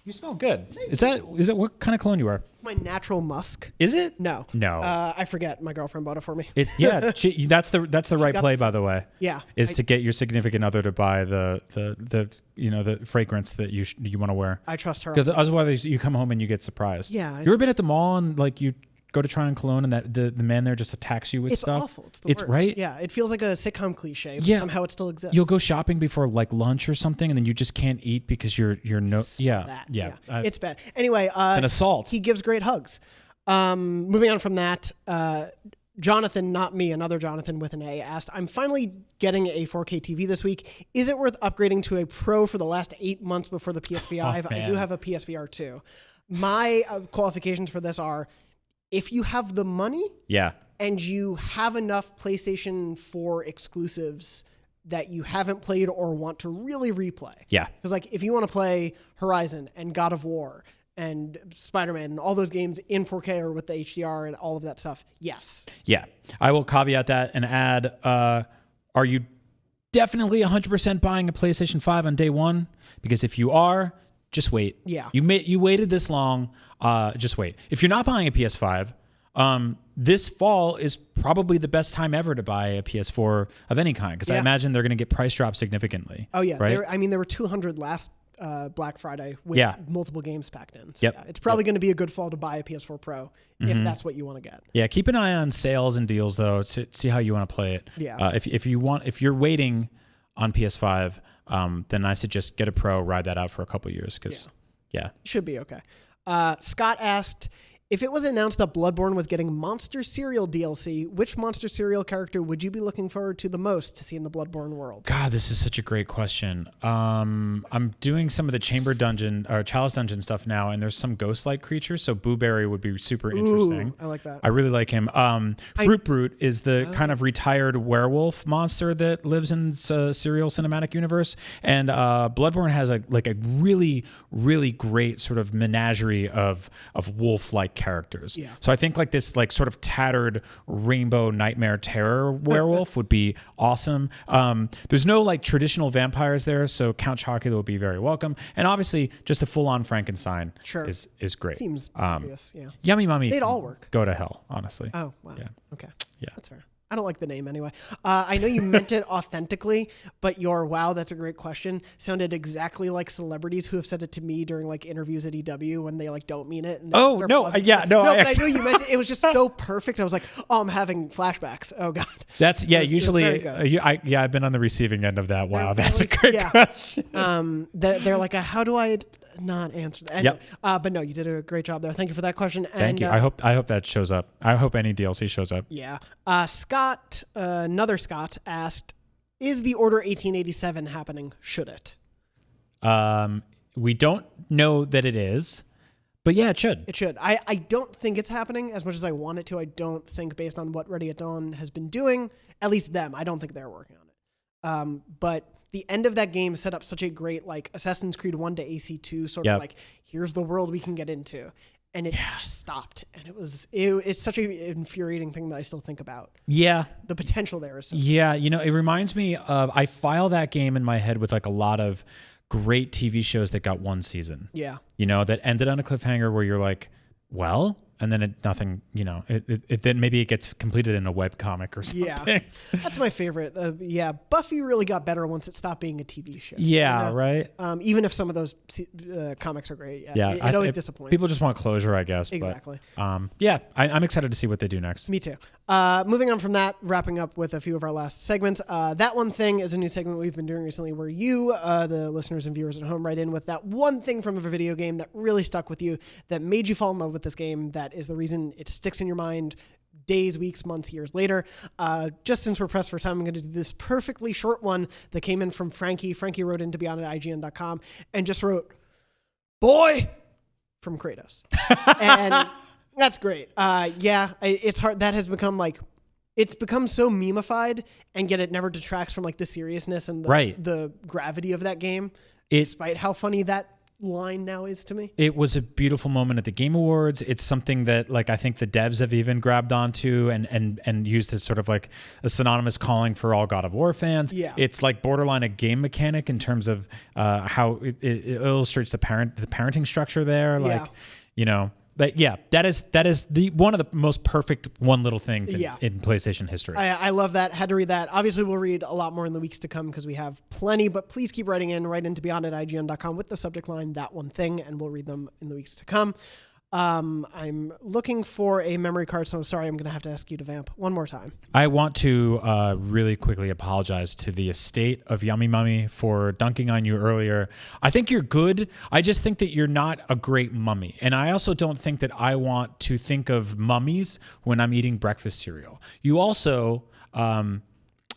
You smell good. Is that what kind of cologne you wear? It's my natural musk. Is it? No. I forget. My girlfriend bought it for me. That's the right play, by the way. Yeah. To get your significant other to buy the fragrance that you want to wear. I trust her. Because otherwise you come home and you get surprised. Yeah. You ever been at the mall and like you go to try on cologne and that the man there just attacks you with stuff? It's awful. It's the worst. Right. Yeah, it feels like a sitcom cliche, but somehow it still exists. You'll go shopping before like lunch or something, and then you just can't eat because you're no. Yeah. It's bad. Anyway, it's an assault. He gives great hugs. Moving on from that, Jonathan, not me, another Jonathan with an A, asked, I'm finally getting a 4K TV this week. Is it worth upgrading to a Pro for the last 8 months before the PS5? I do have a PSVR 2. My qualifications for this are, if you have the money and you have enough PlayStation 4 exclusives that you haven't played or want to really replay. Yeah. Because like if you want to play Horizon and God of War and Spider-Man and all those games in 4K or with the HDR and all of that stuff, yes. Yeah. I will caveat that and add, are you definitely 100% buying a PlayStation 5 on day one? Because if you are, just wait. Yeah. You waited this long, just wait. If you're not buying a PS5, this fall is probably the best time ever to buy a PS4 of any kind, because I imagine they're going to get price dropped significantly. Oh, yeah. Right? There were 200 last Black Friday with multiple games packed in. So it's probably going to be a good fall to buy a PS4 Pro if that's what you want to get. Yeah, keep an eye on sales and deals though to see how you want to play it. Yeah. If you're waiting on PS5, then I suggest get a Pro, ride that out for a couple years because should be okay. Scott asked, if it was announced that Bloodborne was getting Monster Cereal DLC, which Monster Cereal character would you be looking forward to the most to see in the Bloodborne world? God, this is such a great question. I'm doing some of the Chamber Dungeon or Chalice Dungeon stuff now, and there's some ghost-like creatures, so Booberry would be super interesting. I like that. I really like him. Fruit Brute is the kind of retired werewolf monster that lives in Serial Cinematic Universe, and Bloodborne has a really, really great sort of menagerie of wolf-like characters. Yeah. So I think like this like sort of tattered rainbow nightmare terror werewolf would be awesome. There's no like traditional vampires there, so Count Chocula will be very welcome. And obviously just a full-on Frankenstein is great. Seems obvious, yeah. Yummy Mummy. They'd all work. Go to hell, honestly. Oh, wow. Yeah. Okay. Yeah. That's fair. I don't like the name anyway. I know you meant it authentically, but your wow, that's a great question sounded exactly like celebrities who have said it to me during like interviews at EW when they like don't mean it. And Oh, no. But I knew you meant it. It was just so perfect. I was like, oh, I'm having flashbacks. Oh God. That's usually I've been on the receiving end of that. Wow. That's a great question. They're like, how do I not answer that? Anyway, but no, you did a great job there. Thank you for that question. Thank you. I hope that shows up. I hope any DLC shows up. Yeah. Scott, another Scott asked, is the Order 1887 happening? Should it? We don't know that it is, but yeah, it should. It should. I don't think it's happening as much as I want it to. I don't think, based on what Ready at Dawn has been doing, at least them, I don't think they're working on it. But the end of that game set up such a great like Assassin's Creed 1 to AC2 sort of like, here's the world we can get into. And it just stopped. And it's such an infuriating thing that I still think about. Yeah. The potential there is so it reminds me of, I file that game in my head with like a lot of great TV shows that got one season. Yeah. That ended on a cliffhanger where you're like, well, and then nothing, then maybe it gets completed in a web comic or something. Yeah, that's my favorite. Buffy really got better once it stopped being a TV show. Yeah, right. Even if some of those comics are great. Yeah, it always disappoints. People just want closure, I guess. Exactly. But, I'm excited to see what they do next. Me too. Moving on from that, wrapping up with a few of our last segments. That One Thing is a new segment we've been doing recently where you, the listeners and viewers at home, write in with that one thing from a video game that really stuck with you, that made you fall in love with this game, that is the reason it sticks in your mind days, weeks, months, years later. Just since we're pressed for time, I'm going to do this perfectly short one that came in from Frankie. Frankie wrote in to Beyond at IGN.com and just wrote, "Boy," from Kratos. And that's great. It's hard. That has become like, it's become so memeified, and yet it never detracts from like the seriousness and the gravity of that game, despite how funny that line now is to me. It was a beautiful moment at the Game Awards. It's something that like I think the devs have even grabbed onto and used as sort of like a synonymous calling for all God of War fans. Yeah. It's like borderline a game mechanic in terms of how it illustrates the parenting structure there. Like, But yeah, that is the one of the most perfect one little things in PlayStation history. I love that. Had to read that. Obviously, we'll read a lot more in the weeks to come because we have plenty, but please keep writing in. Write into beyond@ign.com with the subject line, "That One Thing," and we'll read them in the weeks to come. I'm looking for a memory card, so I'm sorry, I'm going to have to ask you to vamp one more time. I want to really quickly apologize to the estate of Yummy Mummy for dunking on you earlier. I think you're good. I just think that you're not a great mummy. And I also don't think that I want to think of mummies when I'm eating breakfast cereal. You also,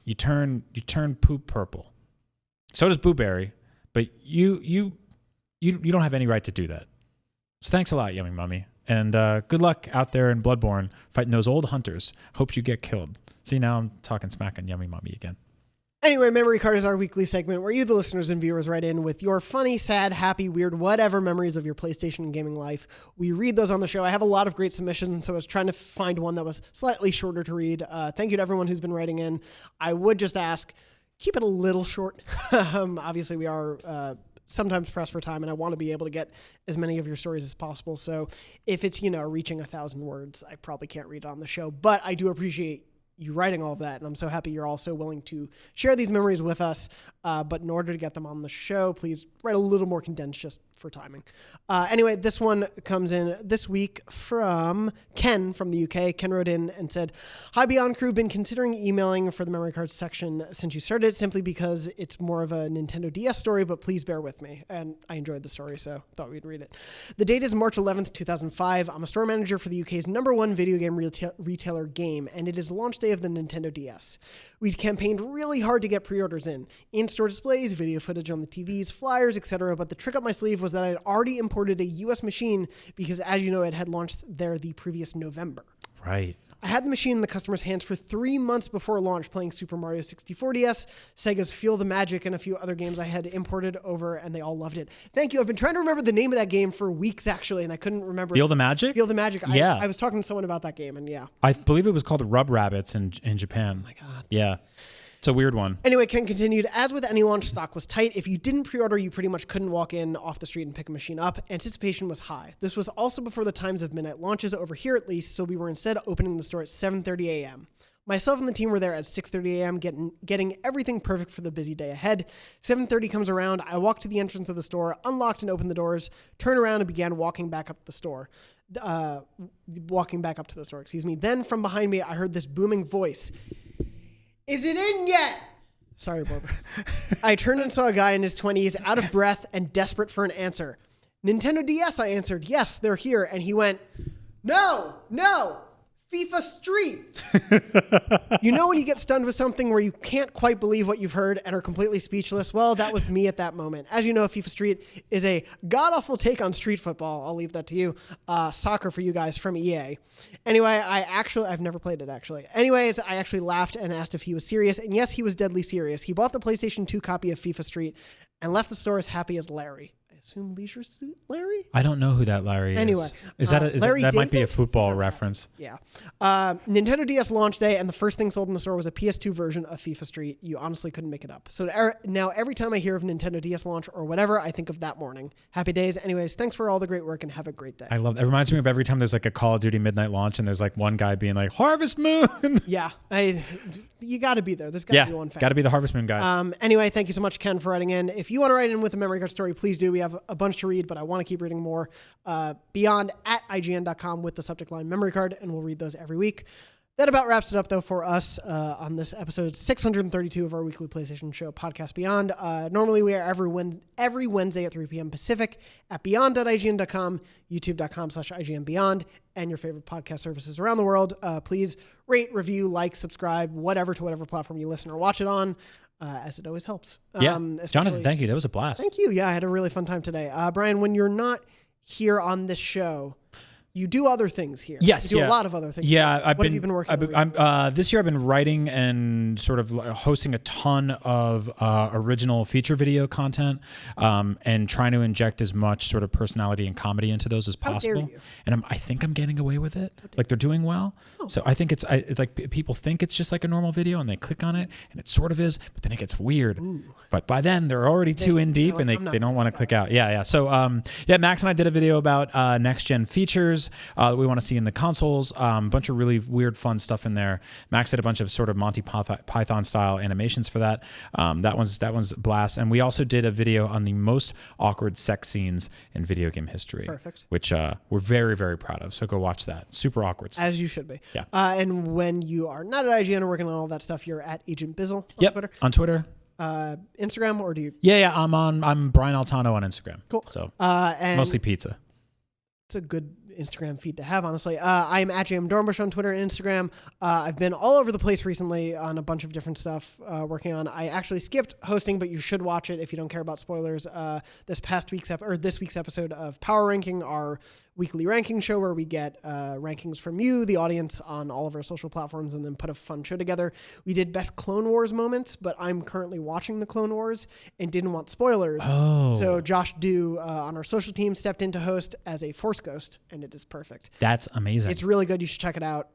you turn poop purple. So does Blueberry, but you don't have any right to do that. So thanks a lot, Yummy Mummy. And good luck out there in Bloodborne fighting those old hunters. Hope you get killed. See, now I'm talking smack on Yummy Mummy again. Anyway, Memory Card is our weekly segment where you, the listeners and viewers, write in with your funny, sad, happy, weird, whatever memories of your PlayStation and gaming life. We read those on the show. I have a lot of great submissions, and so I was trying to find one that was slightly shorter to read. Thank you to everyone who's been writing in. I would just ask, keep it a little short. Obviously, we are sometimes pressed for time, and I want to be able to get as many of your stories as possible. So if it's, reaching 1,000 words, I probably can't read it on the show, but I do appreciate you writing all of that, and I'm so happy you're also willing to share these memories with us. But in order to get them on the show, please write a little more condensed just for timing. Anyway, this one comes in this week from Ken from the UK. Ken wrote in and said, "Hi, Beyond Crew. Been considering emailing for the memory cards section since you started, simply because it's more of a Nintendo DS story, but please bear with me." And I enjoyed the story, so thought we'd read it. The date is March 11th, 2005. I'm a store manager for the UK's #1 video game retailer Game, and it is the launch day of the Nintendo DS. We'd campaigned really hard to get pre-orders in-store displays, video footage on the TVs, flyers, etc. But the trick up my sleeve was that I had already imported a US machine because, as you know, it had launched there the previous November. Right. I had the machine in the customer's hands for 3 months before launch, playing Super Mario 64 DS, Sega's Feel the Magic, and a few other games I had imported over, and they all loved it. Thank you. I've been trying to remember the name of that game for weeks, actually, and I couldn't remember. Feel the Magic? Feel the Magic. Yeah. I was talking to someone about that game, and yeah. I believe it was called Rub Rabbits in Japan. Oh, my God. Yeah. It's a weird one. Anyway, Ken continued, as with any launch, stock was tight. If you didn't pre-order, you pretty much couldn't walk in off the street and pick a machine up. Anticipation was high. This was also before the times of midnight launches over here, at least, so we were instead opening the store at 7:30 a.m. Myself and the team were there at 6:30 a.m. getting everything perfect for the busy day ahead. 7:30 comes around. I walked to the entrance of the store, unlocked and opened the doors, turned around and began walking back up to the store. Then from behind me, I heard this booming voice. "Is it in yet?" Sorry, Barbara. I turned and saw a guy in his 20s, out of breath and desperate for an answer. "Nintendo DS," I answered. "Yes, they're here." And he went, No, FIFA Street." You know when you get stunned with something where you can't quite believe what you've heard and are completely speechless? Well, that was me at that moment. As you know, FIFA Street is a god-awful take on street football. I'll leave that to you. Soccer for you guys from EA. Anyway, I've never played it, actually. Anyways, I actually laughed and asked if he was serious, and yes, he was deadly serious. He bought the PlayStation 2 copy of FIFA Street and left the store as happy as Larry. I assume Leisure Suit Larry? I don't know who that Larry is. Anyway, that might be a football reference. Yeah. Nintendo DS launch day, and the first thing sold in the store was a PS2 version of FIFA Street. You honestly couldn't make it up. So now every time I hear of Nintendo DS launch or whatever, I think of that morning. Happy days. Anyways, thanks for all the great work and have a great day. I love that. It reminds me of every time there's like a Call of Duty midnight launch and there's like one guy being like, "Harvest Moon." Yeah. You got to be there. There's got to be one fan. Got to be the Harvest Moon guy. Anyway, thank you so much, Ken, for writing in. If you want to write in with a memory card story, please do. We have a bunch to read, but I want to keep reading more. Beyond at IGN.com with the subject line memory card, and we'll read those every week. That about wraps it up, though, for us on this episode 632 of our weekly PlayStation Show podcast Beyond. Normally, we are every Wednesday at 3 p.m. Pacific at beyond.ign.com, youtube.com/IGN Beyond, and your favorite podcast services around the world. Please rate, review, like, subscribe, whatever to whatever platform you listen or watch it on, as it always helps. Yeah. Jonathan, thank you. That was a blast. Thank you. Yeah, I had a really fun time today. Brian, when you're not here on this show, you do other things here. Yes, you do a lot of other things. Yeah, what have you been working on? This year I've been writing and sort of hosting a ton of original feature video content and trying to inject as much sort of personality and comedy into those as possible. How dare you? And I think I'm getting away with it. Like they're doing well. Oh. So I think it's like people think it's just like a normal video and they click on it and it sort of is, but then it gets weird. Ooh. But by then they're already too in deep and they don't want to click out. Yeah. So Max and I did a video about next gen features. features that we want to see in the consoles. A bunch of really weird, fun stuff in there. Max did a bunch of sort of Monty Python style animations for that. That one's a blast. And we also did a video on the most awkward sex scenes in video game history. Perfect. Which we're very, very proud of. So go watch that. Super awkward stuff. As you should be. Yeah. And when you are not at IGN or working on all that stuff, you're at Agent Bizzle on Twitter. On Twitter. Instagram, or do you? Yeah. I'm Brian Altano on Instagram. Cool. So and mostly pizza. It's a good Instagram feed to have, honestly. I'm at Jonathon Dornbush on Twitter and Instagram. I've been all over the place recently on a bunch of different stuff working on. I actually skipped hosting, but you should watch it if you don't care about spoilers. This week's episode of Power Ranking, our weekly ranking show where we get rankings from you, the audience, on all of our social platforms, and then put a fun show together. We did best Clone Wars moments, but I'm currently watching the Clone Wars and didn't want spoilers. Oh. So Josh Dew on our social team stepped in to host as a Force Ghost, and it is perfect. That's amazing. It's really good. You should check it out.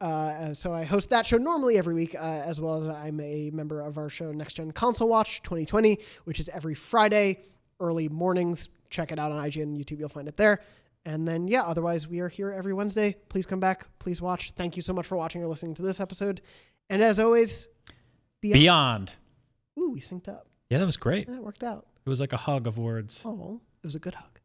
So I host that show normally every week, as well as I'm a member of our show Next Gen Console Watch 2020, which is every Friday, early mornings. Check it out on IGN and YouTube. You'll find it there. And then, otherwise, we are here every Wednesday. Please come back. Please watch. Thank you so much for watching or listening to this episode. And as always, Beyond. Ooh, we synced up. Yeah, that was great. That worked out. It was like a hug of words. Oh, it was a good hug.